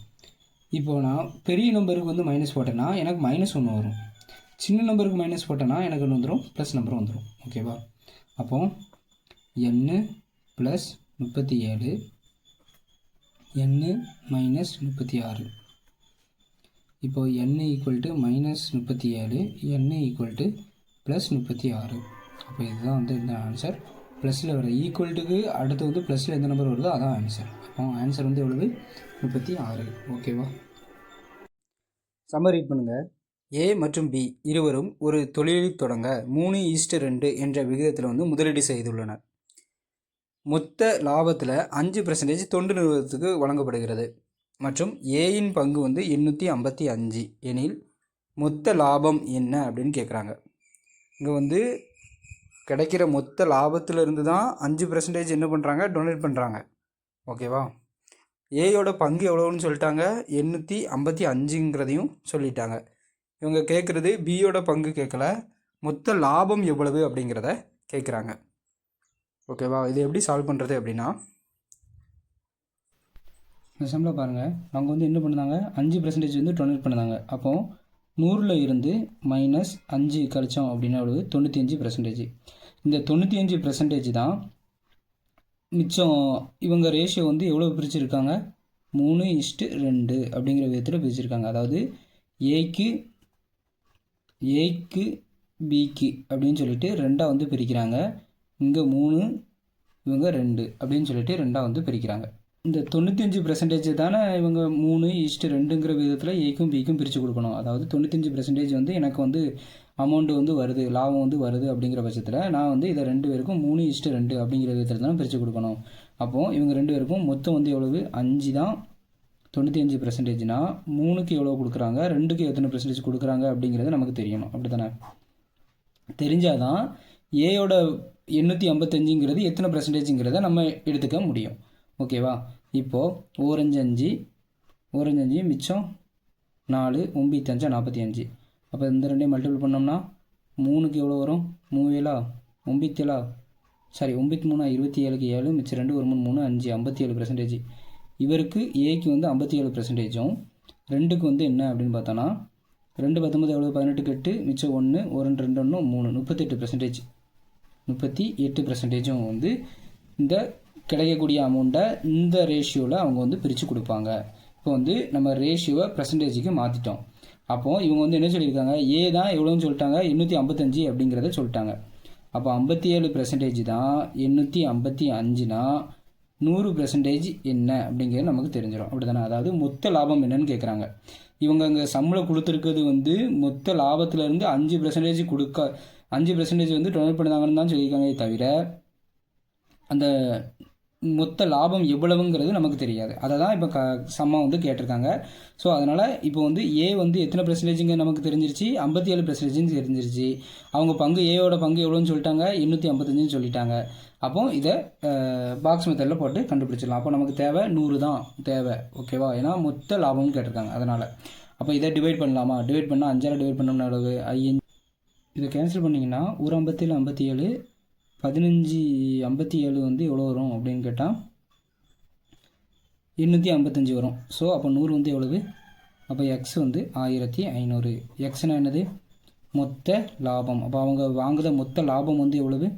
இப்போது நான் பெரிய நம்பருக்கு வந்து மைனஸ் போட்டேன்னா எனக்கு -1 வரும். சின்ன நம்பருக்கு மைனஸ் போட்டேன்னா எனக்கு என்ன வந்துடும்? ப்ளஸ் நம்பர் வந்துடும். ஓகேவா? அப்போது n + 37, n - 36. இப்போது n = -37, n = +36. அப்போ இதுதான் வந்து இந்த ஆன்சர். ப்ளஸில் வர ஈக்குவல்ட்டுக்கு அடுத்து வந்து ப்ளஸில் எந்த நம்பர் வருதோ அதான் ஆன்சர். அப்போ ஆன்சர் வந்து எவ்வளவு? 36. ஓகேவா? சம்மரி பண்ணுங்கள். ஏ மற்றும் பி இருவரும் ஒரு தொழிலை தொடங்க 3:2 என்ற விகிதத்தில் வந்து முதலீடு செய்துள்ளனர். மொத்த லாபத்தில் 5% தொண்டு நிறுவனத்துக்கு வழங்கப்படுகிறது மற்றும் ஏயின் பங்கு வந்து 855 எனில் மொத்த லாபம் என்ன அப்படின்னு கேட்குறாங்க. இங்கே வந்து கிடைக்கிற மொத்த லாபத்திலிருந்து தான் 5% என்ன பண்ணுறாங்க? டொனேட் பண்ணுறாங்க. ஓகேவா? ஏயோட பங்கு எவ்வளோன்னு சொல்லிட்டாங்க, 855ங்கிறதையும் சொல்லிட்டாங்க. இவங்க கேட்குறது பியோட பங்கு கேட்கல, மொத்த லாபம் எவ்வளவு அப்படிங்கிறத கேட்குறாங்க. ஓகேவா? இது எப்படி சால்வ் பண்ணுறது அப்படின்னா, இந்த சம்மில் பாருங்கள், அவங்க வந்து என்ன பண்ணுறாங்க? 5% வந்து டொனேட் பண்ணுறாங்க. அப்போது 100ல் இருந்து -5 கழிச்சோம் அப்படின்னா எவ்வளவு? 95%. இந்த 95% தான் மிச்சம். இவங்க ரேஷியோ வந்து எவ்வளோ பிரிச்சுருக்காங்க? 3:2 அப்படிங்கிற விதத்தில் பிரிச்சுருக்காங்க. அதாவது ஏக்கு பிக்கு அப்படின்னு சொல்லிட்டு 2ஆக வந்து பிரிக்கிறாங்க. இங்கே 3, இவங்க 2 அப்படின்னு சொல்லிட்டு 2ஆக வந்து பிரிக்கிறாங்க. இந்த 95% தானே இவங்க 3:2ங்கிற விதத்தில் ஏக்கும் பிக்கும் பிரித்து கொடுக்கணும். அதாவது 95% வந்து எனக்கு வந்து அமௌண்ட்டு வந்து வருது, லாபம் வந்து வருது அப்படிங்கிற பட்சத்தில் நான் வந்து இதை 2 பேருக்கும் 3:2 அப்படிங்கிற விதத்தில் தான் பிரித்து கொடுக்கணும். அப்போது இவங்க 2 பேருக்கும் மொத்தம் வந்து எவ்வளவு? 5 தான் 95%னா 3க்கு எவ்வளோ கொடுக்குறாங்க, 2க்கு எத்தனை % கொடுக்குறாங்க அப்படிங்கிறது நமக்கு தெரியணும். அப்படி தானே? தெரிஞ்சால் தான் ஏயோட 855ங்கிறது எத்தனை %ங்கிறத நம்ம எடுத்துக்க முடியும். ஓகேவா? இப்போது ஓரஞ்சு 5 மிச்சம் 4, 9 5 45. அப்போ இந்த 2ஐயும் மல்டிபிள் பண்ணோம்னா 3க்கு எவ்வளோ வரும்? 3 7 சாரி 9 3 27க்கு 7, மிச்சம் 2 1 3 5 57%. இவருக்கு ஏக்கு வந்து 57%, 2க்கு வந்து என்ன அப்படின்னு பார்த்தோன்னா 2 19 எவ்வளோ? 18க்கு 8, மிச்சம் 1 1 2 1 3 38%. 38% வந்து இந்த கிடைக்கக்கூடிய அமௌண்ட்டை இந்த ரேஷியோவில் அவங்க வந்து பிரித்து கொடுப்பாங்க. இப்போ வந்து நம்ம ரேஷியோவை % மாற்றிட்டோம். அப்போது இவங்க வந்து என்ன சொல்லியிருக்காங்க? ஏ தான் எவ்வளோன்னு சொல்லிட்டாங்க? 855 அப்படிங்கிறத சொல்லிட்டாங்க. அப்போ 57% தான் 855னா 100% என்ன அப்படிங்கிறது நமக்கு தெரிஞ்சிடும். அப்படி தானே? அதாவது மொத்த லாபம் என்னன்னு கேட்குறாங்க. இவங்க இங்கே சம்பளம் கொடுத்துருக்கிறது வந்து மொத்த லாபத்திலேருந்து 5% கொடுக்க 5% வந்து டொனேட் பண்ணுறாங்கன்னு தான் சொல்லியிருக்காங்களே தவிர அந்த மொத்த லாபம் எவ்வளவுங்கிறது நமக்கு தெரியாது. அதை தான் இப்போ சம்மா வந்து கேட்டிருக்காங்க. ஸோ அதனால் இப்போ வந்து ஏ வந்து எத்தனை % நமக்கு தெரிஞ்சிருச்சு? 57% தெரிஞ்சிருச்சு. அவங்க பங்கு ஏயோட பங்கு எவ்வளோன்னு சொல்லிட்டாங்க? 855ன்னு சொல்லிட்டாங்க. அப்போ இதை பாக்ஸ் மெத்தடில் போட்டு கண்டுபிடிச்சிடலாம். அப்போ நமக்கு தேவை 100 தான் தேவை. ஓகேவா? ஏன்னா மொத்த லாபம்னு கேட்டிருக்காங்க. அதனால் அப்போ இதை டிவைட் பண்ணலாமா? டிவைட் பண்ணால் 5ஆல் டிவைட் பண்ணோம்னா எவ்வளவு? 5. இதை கேன்சல் பண்ணிங்கன்னா 1 57 57 1557 வந்து எவ்வளோ வரும் அப்படின்னு கேட்டால் 855 வரும். ஸோ அப்போ 100 வந்து எவ்வளவு? அப்போ எக்ஸ் வந்து 1500. எக்ஸ்னா என்னது? மொத்த லாபம். அப்போ அவங்க வாங்குத மொத்த லாபம் வந்து எவ்வளவு?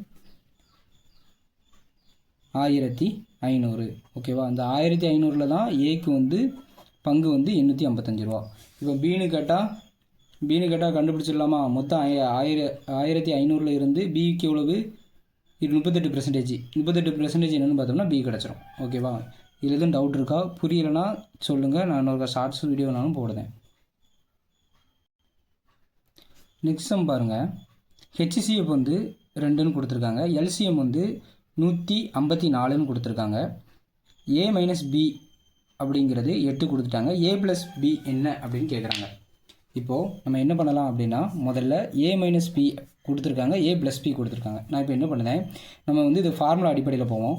1500. ஓகேவா? அந்த 1500 தான் ஏக்கு வந்து பங்கு வந்து 855 ரூபா. இப்போ பீனு கேட்டால் கண்டுபிடிச்சிடலாமா? மொத்தம் 1500 இருந்து பிக்கு எவ்வளவு? இது 38%. 38% என்னென்னு பார்த்தோம்னா பி கிடச்சிரும். ஓகேவா? இதில் எதுவும் டவுட் இருக்கா? புரியலைன்னா சொல்லுங்கள், நான் ஒரு ஷார்ட்ஸ் வீடியோனாலும் போடுறேன். நெக்ஸ்ட் சம் பாருங்கள். ஹெச்சிசிஎஃப் வந்து 2ன்னு கொடுத்துருக்காங்க. எல்சிஎம் வந்து 154ன்னு கொடுத்துருக்காங்க. ஏ மைனஸ் பி அப்படிங்கிறது 8 கொடுத்துட்டாங்க. ஏ ப்ளஸ் பி என்ன அப்படின்னு கேட்குறாங்க. இப்போது நம்ம என்ன பண்ணலாம் அப்படின்னா, முதல்ல ஏ மைனஸ் பி கொடுத்துருக்காங்க, ஏ ப்ளஸ் பி கொடுத்துருக்காங்க. நான் இப்போ என்ன பண்ணுறேன், நம்ம வந்து இது ஃபார்முலா அடிப்படையில் போவோம்.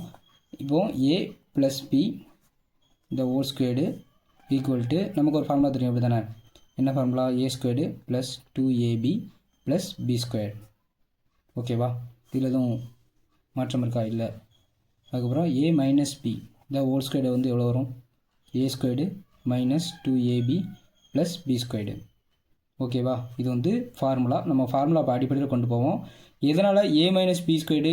இப்போது ஏ ப்ளஸ் பி இந்த ஹோல் ஸ்கொயர்டு ஈக்குவல் டு, நமக்கு ஒரு ஃபார்முலா தெரியும் அப்படி தானே? என்ன formula? A squared plus 2ab plus B square. ஓகேவா? இதில் எதுவும் மாற்றம் இருக்கா? இல்லை. அதுக்கப்புறம் ஏ மைனஸ் பி இந்த ஹோல் ஸ்கொயர்டு வந்து எவ்வளோ வரும்? A squared minus 2ab plus B squared. ஓகேவா? இது வந்து ஃபார்முலா. நம்ம ஃபார்முலா இப்போ அடிப்படையில் கொண்டு போவோம். எதனால் ஏ மைனஸ் பி ஸ்கொயர்டு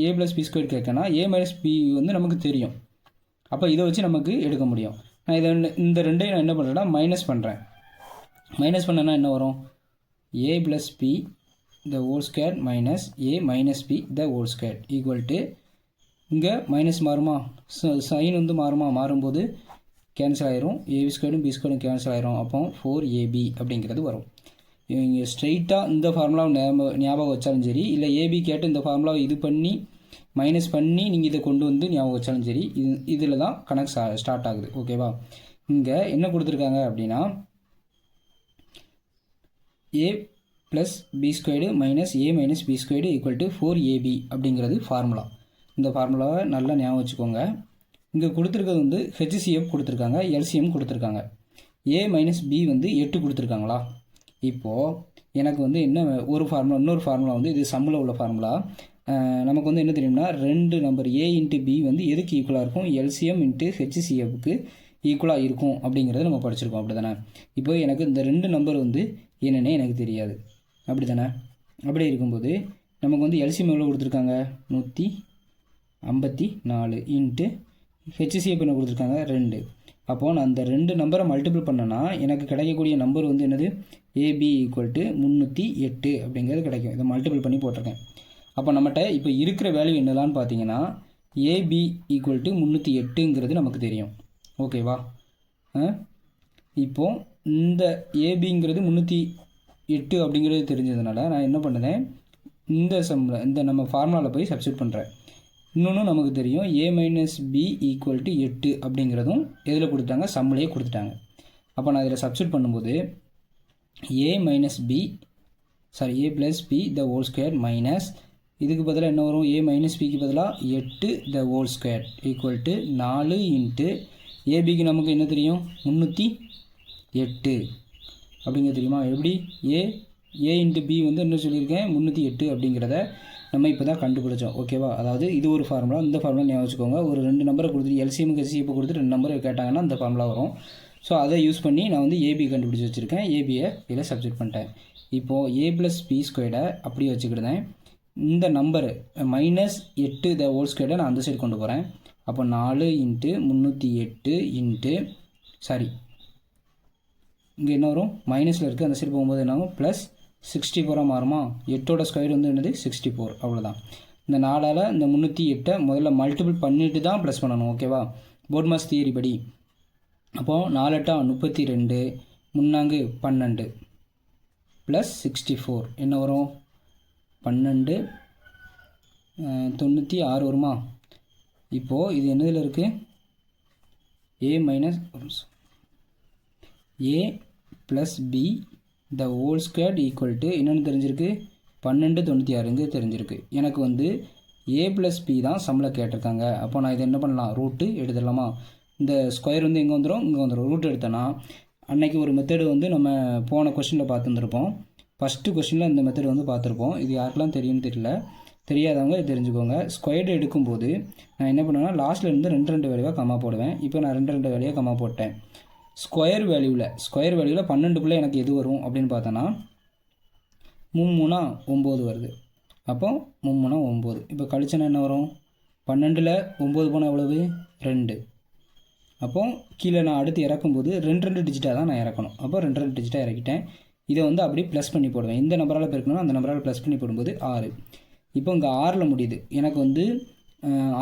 ஏ ப்ளஸ் பி ஸ்கொயர்டு கேட்கனா, ஏ மைனஸ் பி வந்து நமக்கு தெரியும். அப்போ இதை வச்சு நமக்கு எடுக்க முடியும். நான் இதை இந்த ரெண்டையும் நான் என்ன பண்ணுறேன்னா மைனஸ் பண்ணுறேன். மைனஸ் பண்ணனா என்ன வரும்? A plus B the whole square minus A minus B the whole square equal to, இங்கே மைனஸ் மாறுமா? சைன் வந்து மாறுமா? மாறும்போது கேன்சல் ஆயிரும். ஏபி ஸ்கொயரும் பி ஸ்கொயரும் கேன்சல் ஆயிரும். அப்போ 4ab அப்படிங்கிறது வரும். நீங்கள் ஸ்ட்ரெயிட்டாக இந்த ஃபார்முலாவை ஞாபகம் வச்சாலும் சரி, இல்லை ஏபி கேட்டு இந்த ஃபார்முலாவை இது பண்ணி மைனஸ் பண்ணி நீங்கள் இதை கொண்டு வந்து ஞாபகம் வச்சாலும் சரி, இதில் தான் கணக்கு ஸ்டார்ட் ஆகுது. ஓகேவா? இங்கே என்ன கொடுத்துருக்காங்க அப்படின்னா, A plus B squared minus A minus B squared equal to 4ab அப்படிங்கிறது ஃபார்முலா. இந்த ஃபார்முலாவை நல்லா ஞாபகம் வச்சுக்கோங்க. இங்கே கொடுத்துருக்கிறது வந்து ஹெச்சிசிஎஃப் கொடுத்துருக்காங்க, எல்சிஎம் கொடுத்துருக்காங்க. ஏ மைனஸ் பி வந்து 8 கொடுத்துருக்காங்களா? இப்போது எனக்கு வந்து என்ன ஒரு ஃபார்முலா, இன்னொரு ஃபார்முலா வந்து இது சம்மில் உள்ள ஃபார்முலா. நமக்கு வந்து என்ன தெரியும்னா, 2 நம்பர் ஏ இன்ட்டு பி வந்து எதுக்கு ஈக்குவலாக இருக்கும்? எல்சிஎம் இன்ட்டு ஹெச்சிசிஎஃப்க்கு ஈக்குவலாக இருக்கும் அப்படிங்கிறத நம்ம படிச்சிருக்கோம். அப்படி தானே? இப்போ எனக்கு இந்த 2 நம்பர் வந்து என்னென்னே எனக்கு தெரியாது. அப்படி தானே? அப்படி இருக்கும்போது நமக்கு வந்து எல்சிஎம் எவ்வளோ கொடுத்துருக்காங்க? 154 இன்ட்டு ஹெச்சிசிஎஃப் என்ன கொடுத்துருக்காங்க? 2. அப்போது நான் அந்த 2 நம்பரை மல்டிபிள் பண்ணனா எனக்கு கிடைக்கக்கூடிய நம்பர் வந்து என்னது? ஏபி ஈக்குவல் டு 308 அப்படிங்கிறது கிடைக்கும். இதை மல்டிபிள் பண்ணி போட்டிருக்கேன். அப்போ நம்மகிட்ட இப்போ இருக்கிற வேல்யூ என்னலான்னு பார்த்தீங்கன்னா, ஏபி ஈக்குவல் டு 308ங்கிறது நமக்கு தெரியும். ஓகேவா? இப்போது இந்த ஏபிங்கிறது 308 அப்படிங்கிறது தெரிஞ்சதுனால நான் என்ன பண்ணுறேன், இந்த சம்மில் இந்த நம்ம ஃபார்முலாவில் போய் சப்ஸ்டியூட் பண்ணுறேன். இன்னொன்று நமக்கு தெரியும், ஏ மைனஸ் பி ஈக்குவல் டு 8 அப்படிங்கிறதும் எதில் கொடுத்தாங்க? சம்மிலேயே கொடுத்துட்டாங்க. அப்போ நான் இதில் சப்ஸ்டியூட் பண்ணும்போது A minus B A plus B the whole square minus இதுக்கு பதிலாக என்ன வரும்? ஏ மைனஸ் பிக்கு பதிலாக 8 the whole square equal to 4 into ஏபிக்கு நமக்கு என்ன தெரியும்? 308 அப்படிங்கிறது தெரியுமா? எப்படி? ஏ இன்ட்டு பி வந்து என்ன சொல்லியிருக்கேன்? 308 அப்படிங்கிறத நம்ம இப்போ தான் கண்டுபிடிச்சோம். ஓகேவா? அதாவது இது ஒரு ஃபார்முலா. இந்த ஃபார்முலா ஞாபகம் வச்சுக்கோங்க. ஒரு 2 நம்பரை கொடுத்துட்டு எல்சிஎம் ஹெச்சிசிஎஃப் கொடுத்து 2 நம்பரை கேட்டாங்கன்னா இந்த ஃபார்முலா வரும். ஸோ அதை யூஸ் பண்ணி நான் வந்து ஏபி கண்டுபிடிச்சி வச்சுருக்கேன். ஏபியை இதில் சப்ஸ்டியூட் பண்ணிட்டேன். இப்போது ஏ ப்ளஸ் பி ஸ்கொயர்டை அப்படியே வச்சுக்கிட்டேன். இந்த நம்பரு -8 த ஹோல் ஸ்கொயர்டை நான் அந்த சைடு கொண்டு போகிறேன். அப்போ 4 இன்ட்டு 308 இன்ட்டு இங்கே என்ன வரும்? மைனஸில் இருக்குது, அந்த சைடு போகும்போது என்ன ஆகும்? ப்ளஸ் 64 மாறுமா? 8ஓட ஸ்கொயர் வந்து என்னது? 64. அவ்வளோதான். இந்த 4ஆல் இந்த 308 முதல்ல மல்டிபிள் பண்ணிட்டு தான் ப்ளஸ் பண்ணணும். ஓகேவா? போர்ட் மாஸ் தியரி படி. அப்போது 4 8 32 3 12 ப்ளஸ் 64 என்ன வரும்? 12 96 வருமா? இப்போது இது என்னதில் இருக்குது? A minus A plus B the whole square equal to என்னென்னு தெரிஞ்சிருக்கு? 1296 தெரிஞ்சிருக்கு. எனக்கு வந்து ஏ ப்ளஸ் பி தான் சம்மில் கேட்டிருக்காங்க. அப்போ நான் இதை என்ன பண்ணலாம்? ரூட்டு எடுத்துடலாமா? இந்த ஸ்கொயர் வந்து எங்கே வந்துடும்? இங்கே வந்துடும். ரூட் எடுத்தோன்னா அன்றைக்கி ஒரு மெத்தடு வந்து நம்ம போன கொஸ்டினில் பார்த்துருந்துருப்போம். ஃபஸ்ட்டு கொஸ்டினில் இந்த மெத்தட் வந்து பார்த்துருப்போம். இது யாருக்கெல்லாம் தெரியும்னு தெரியல. தெரியாதவங்க தெரிஞ்சுக்கோங்க. ஸ்கொயர்டு எடுக்கும்போது நான் என்ன பண்ணுவேன்னா லாஸ்ட்டில் இருந்து 2 வேல்யூவாக கம்மா போடுவேன். இப்போ நான் 2 வேல்யூவாக கம்மா போட்டேன். ஸ்கொயர் வேல்யூவில் 12க்குள்ளே எனக்கு எது வரும் அப்படின்னு பார்த்தோன்னா 3 9 வருது. அப்போ 3 9. இப்போ கழிச்சனா என்ன வரும்? 12ல் 9 போனால் எவ்வளவு? 2. அப்போ கீழே நான் அடுத்து இறக்கும்போது 2 டிஜிட்டாக தான் நான் இறக்கணும். அப்போ 2 டிஜிட்டாக இறக்கிட்டேன். இதை வந்து அப்படியே ப்ளஸ் பண்ணி போடுவேன். இந்த நம்பரால் பெருக்கணும், அந்த நம்பரால் ப்ளஸ் பண்ணி போடும்போது 6. இப்போ இங்கே 6ல் முடியுது. எனக்கு வந்து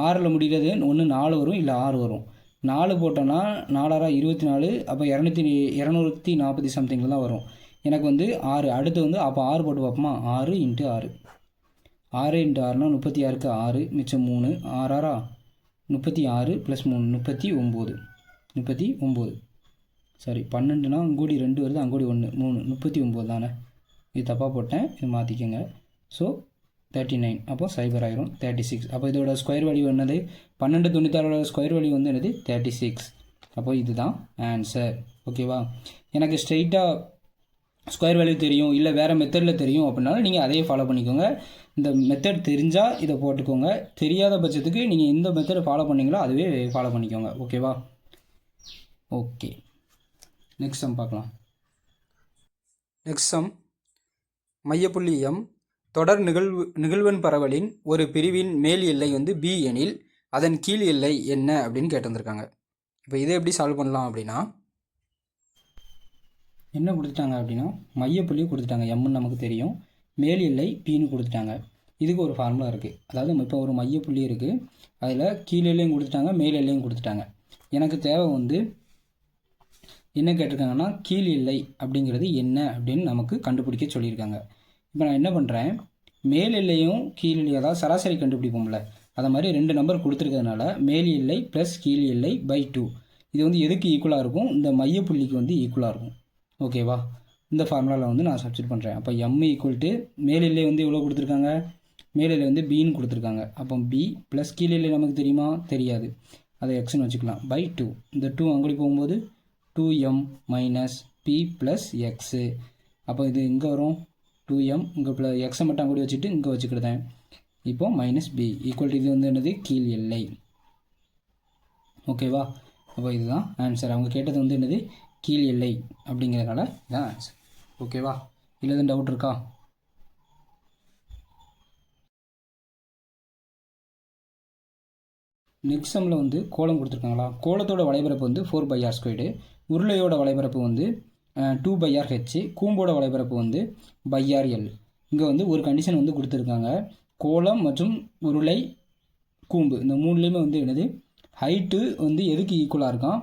6ல் முடிகிறது ஒன்று 4 வரும், இல்லை 6 வரும். 4 போட்டோன்னா 4 24. அப்போ 240 சம்திங்கில் தான் வரும். எனக்கு வந்து 6. அடுத்து வந்து அப்போ 6 போட்டு பார்ப்போமா? 6 × 6. 6 × 6னா 36க்கு 6 மிச்சம் 3. 6 36 + 3 39. சாரி 12னா அங்கூடி 2 வருது, அங்கூடி 1 3 39 தானே. இது தப்பாக போட்டேன், இது மாற்றிக்கோங்க. ஸோ 39. அப்போ 0 ஆயிரும். 36. அப்போ இதோட ஸ்கொயர் வேல்யூ என்னது? 1296 ஸ்கொயர் வேல்யூ வந்து என்னது? 36. அப்போ இதுதான் ஆன்சர். ஓகேவா? எனக்கு ஸ்ட்ரெயிட்டாக ஸ்கொயர் வேல்யூ தெரியும், இல்லை வேறு மெத்தடில் தெரியும் அப்படின்னாலும் நீங்கள் அதையே ஃபாலோ பண்ணிக்கோங்க. இந்த மெத்தட் தெரிஞ்சால் இதை போட்டுக்கோங்க. தெரியாத பட்சத்துக்கு நீங்கள் எந்த மெத்தடை ஃபாலோ பண்ணிங்களோ அதுவே ஃபாலோ பண்ணிக்கோங்க. ஓகேவா? ஓகே, நெக்ஸ்ட் சம் பார்க்கலாம். நெக்ஸ்ட் சம், மையப்புள்ளி எம் தொடர் நிகழ்வெண் பரவலின் ஒரு பிரிவின் மேல் எல்லை வந்து பி எனில் அதன் கீழ் எல்லை என்ன அப்படின்னு கேட்டிருந்துருக்காங்க. இப்போ இதை எப்படி சால்வ் பண்ணலாம் அப்படின்னா, என்ன கொடுத்துட்டாங்க அப்படின்னா மையப்புள்ளி கொடுத்துட்டாங்க, எம்னு நமக்கு தெரியும், மேல் எல்லை பின்னு கொடுத்துட்டாங்க. இதுக்கு ஒரு ஃபார்முலா இருக்குது. அதாவது இப்போ ஒரு மையப்புள்ளி இருக்குது, அதில் கீழ் எல்லையும் கொடுத்துட்டாங்க, மேல் எல்லையும் கொடுத்துட்டாங்க. எனக்கு தேவை வந்து என்ன கேட்டிருக்காங்கன்னா கீழ் எல்லை அப்படிங்கிறது என்ன அப்படின்னு நமக்கு கண்டுபிடிக்க சொல்லியிருக்காங்க. இப்போ நான் என்ன பண்ணுறேன், மேல் எல்லையும் கீழ் எல்லை, அதாவது சராசரி கண்டுபிடிப்போம்ல, அதை மாதிரி 2 நம்பர் கொடுத்துருக்கிறதுனால மேல் எல்லை ப்ளஸ் கீழ் எல்லை பை 2 இது வந்து எதுக்கு ஈக்குவலாக இருக்கும்? இந்த மையப்புள்ளிக்கு வந்து ஈக்குவலாக இருக்கும். ஓகேவா? இந்த ஃபார்முலாவில் வந்து நான் சப்ஸ்டிட் பண்ணுறேன். அப்போ எம் ஈக்குவல் மேல் எல்லை வந்து எவ்வளோ கொடுத்துருக்காங்க? மேல் எல்லை வந்து பின்னு கொடுத்துருக்காங்க. அப்போ பி ப்ளஸ் கீழ் எல்லை நமக்கு தெரியுமா? தெரியாது, அதை எக்ஸ்னு வச்சுக்கலாம், பை 2. இந்த 2 அங்கடி போகும்போது 2m minus B plus x. அப்போ இது இங்கே வரும் 2m, இங்கே ப்ளஸ் எக்ஸை மட்டும் அங்கடி வச்சுட்டு இங்கே வச்சுக்கிட்டேன். இப்போ மைனஸ் பி ஈக்குவல் இது வந்து என்னது? கீழ் எல்லை. ஓகேவா? அப்போ இதுதான் ஆன்சர். அவங்க கேட்டது வந்து என்னது? கீழ் எல்லை அப்படிங்கிறதுனால இதுதான் ஆன்சர். ஓகேவா? இல்லை எதுவும் டவுட் இருக்கா? நெக்ஸ்ட் சம்மில் வந்து கோலம் கொடுத்துருக்காங்களா? கோலத்தோட வளைபரப்பு வந்து 4/r², உருளையோட வளைபரப்பு வந்து 2/rh, கூம்போட வளைபரப்பு வந்து πrl. இங்கே வந்து ஒரு கண்டிஷன் வந்து கொடுத்துருக்காங்க. கோலம் மற்றும் உருளை, கூம்பு இந்த 3லேயுமே வந்து என்னது? ஹைட்டு வந்து எதுக்கு ஈக்குவலாக இருக்கான்?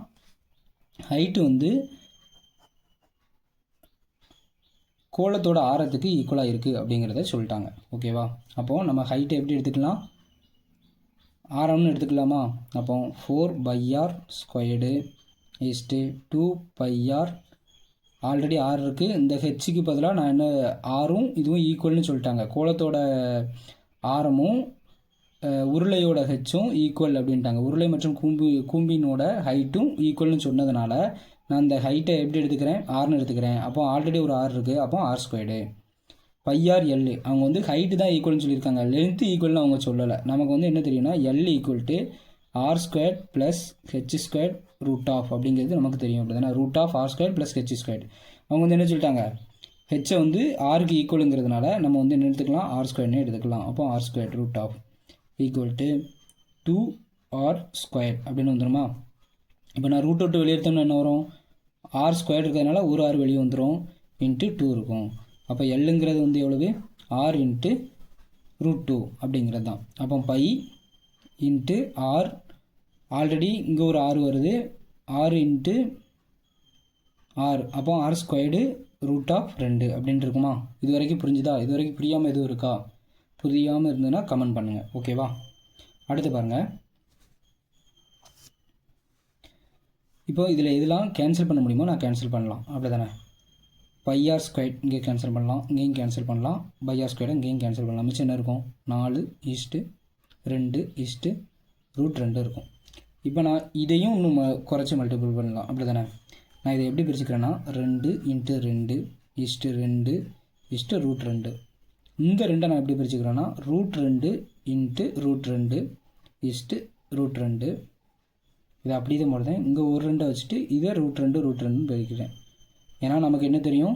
ஹைட்டு வந்து கோலத்தோட ஆரத்துக்கு ஈக்குவலாக இருக்குது அப்படிங்கிறத சொல்லிட்டாங்க. ஓகேவா? அப்போது நம்ம ஹைட்டை எப்படி எடுத்துக்கலாம்? ஆரம்னு எடுத்துக்கலாமா? அப்போ 4/r² is to 2/r. Already R இருக்குது, இந்த ஹெச்சுக்கு பதிலாக நான் என்ன ஆரும் இதுவும் ஈக்குவல்னு சொல்லிட்டாங்க. கோலத்தோட ஆரமும் உருளையோட ஹெச்சும் ஈக்குவல் அப்படின்ட்டாங்க. உருளை மற்றும் கூம்பினோட ஹைட்டும் ஈக்குவல்னு சொன்னதுனால நான் இந்த ஹைட்டை எப்படி எடுத்துக்கிறேன்? ஆர்னு எடுத்துக்கிறேன். அப்போ ஆல்ரெடி ஒரு ஆர் இருக்குது, அப்போ r². πrl அவங்க வந்து ஹைட்டு தான் ஈக்குவல்னு சொல்லியிருக்காங்க, லென்த்து ஈக்குவல்னு அவங்க சொல்லலை. நமக்கு வந்து என்ன தெரியும்னா l equal to r² plus h² root of அப்படிங்கிறது நமக்கு தெரியும். அப்படி தானே? Root of r² plus h². அவங்க வந்து என்ன சொல்லிட்டாங்க? ஹெச்சை வந்து ஆருக்கு ஈக்குவலுங்கிறதுனால நம்ம வந்து என்ன எடுத்துக்கலாம்? r² எடுத்துக்கலாம். அப்போ r² root of equal to 2r² அப்படின்னு வந்துடுமா? இப்போ நான் ரூட் விட்டு வெளியே எடுத்தோம்னா என்ன வரும்? r² இருக்கிறதுனால ஒரு r வெளியே வந்துடும், இன்ட்டு 2 இருக்கும். அப்போ எல்லுங்கிறது வந்து எவ்வளவு? r இன்ட்டு √2 அப்படிங்கிறது தான். அப்போ பை இன்ட்டு ஆர், ஆல்ரெடி இங்கே ஒரு r வருது, r இன்ட்டு r, அப்போ r² ரூட் ஆஃப் 2 அப்படின்ட்டு இருக்குமா? இது வரைக்கும் புரிஞ்சுதா? இது வரைக்கும் புரியாமல் எதுவும் இருக்கா? புரியாமல் இருந்ததுன்னா கமெண்ட் பண்ணுங்கள். ஓகேவா? அடுத்து பாருங்கள். இப்போ இதில் எதெல்லாம் கேன்சல் பண்ண முடியுமோ நான் கேன்சல் பண்ணலாம், அப்படி தானே? πr² இங்கே கேன்சல் பண்ணலாம், இங்கேயும் கேன்சல் பண்ணலாம், πr² இங்கேயும் கேன்சல் பண்ணலாம். மிச்சம் என்ன இருக்கும்? 4:2 √2 இருக்கும். இப்போ நான் இதையும் இன்னும் குறைச்சி மல்டிபிள் பண்ணலாம், அப்படி தானே? நான் இதை எப்படி பிரிச்சுக்கிறேன்னா 2 × 2 √2. இந்த ரெண்டை நான் எப்படி பிரிச்சுக்கிறேன்னா √2 இன்ட்டு √2 இஸ்ட்டு √2. இதை அப்படி தான் போடுறேன். இங்கே ஒரு 2 வச்சுட்டு இதை √2 பிரிக்கிறேன். ஏன்னா நமக்கு என்ன தெரியும்,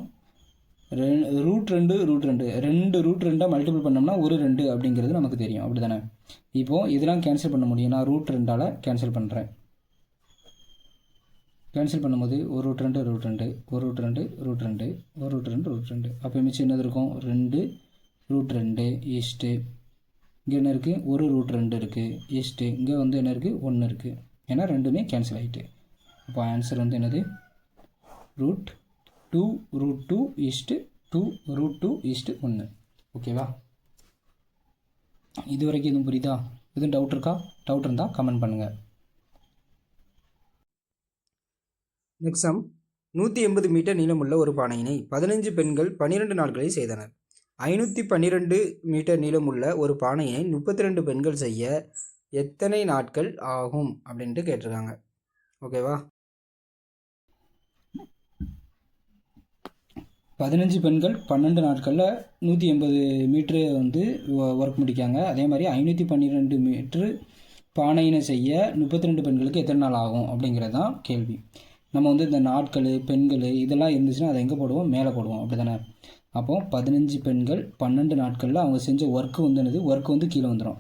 √2 2 √2 மல்டிபிள் பண்ணோம்னா ஒரு 2 அப்படிங்கிறது நமக்கு தெரியும். அப்படி தானே? இப்போது இதெல்லாம் கேன்சல் பண்ண முடியும். நான் √2ஆல் கேன்சல் பண்ணுறேன். கேன்சல் பண்ணும்போது ஒரு √2 ஒரு √2 அப்போ மிச்சம் என்னது இருக்கும், 2 √2 ஈஸ்ட்டு இங்கே என்ன இருக்குது, ஒரு √2 இருக்குது ஈஸ்ட்டு இங்கே வந்து என்ன இருக்குது, 1 இருக்குது. ஏன்னா ரெண்டுமே கேன்சல் ஆகிட்டு. அப்போ ஆன்சர் வந்து என்னது, √2 ஈஸ்ட்டு 2 √2 ஈஸ்ட்டு 1. ஓகேவா? இது வரைக்கும் எதுவும் புரியுதா? எதுவும் டவுட் இருக்கா? டவுட் இருந்தால் கமெண்ட் பண்ணுங்கள்.
Next sum. 180 மீட்டர் நீளமுள்ள ஒரு பானையினை 15 பெண்கள் 12 நாட்களில் செய்தனர். 512 மீட்டர் நீளமுள்ள ஒரு பானையினை 32 பெண்கள் செய்ய எத்தனை நாட்கள் ஆகும் அப்படின்ட்டு கேட்டிருக்காங்க. ஓகேவா?
15 பெண்கள் 12 நாட்களில் 180 மீட்ரு வந்து ஒர்க் முடிக்காங்க. அதே மாதிரி 512 மீட்ரு பானையினை செய்ய 32 பெண்களுக்கு எத்தனை நாள் ஆகும் அப்படிங்கிறது தான் கேள்வி. நம்ம வந்து இந்த நாட்கள், பெண்கள் இதெல்லாம் இருந்துச்சுன்னா அதை எங்கே போடுவோம், மேலே போடுவோம். அப்படி தானே? அப்போது 15 பெண்கள் 12 நாட்களில் அவங்க செஞ்ச ஒர்க்கு வந்து என்னது, ஒர்க்கு வந்து கீழே வந்துடும்.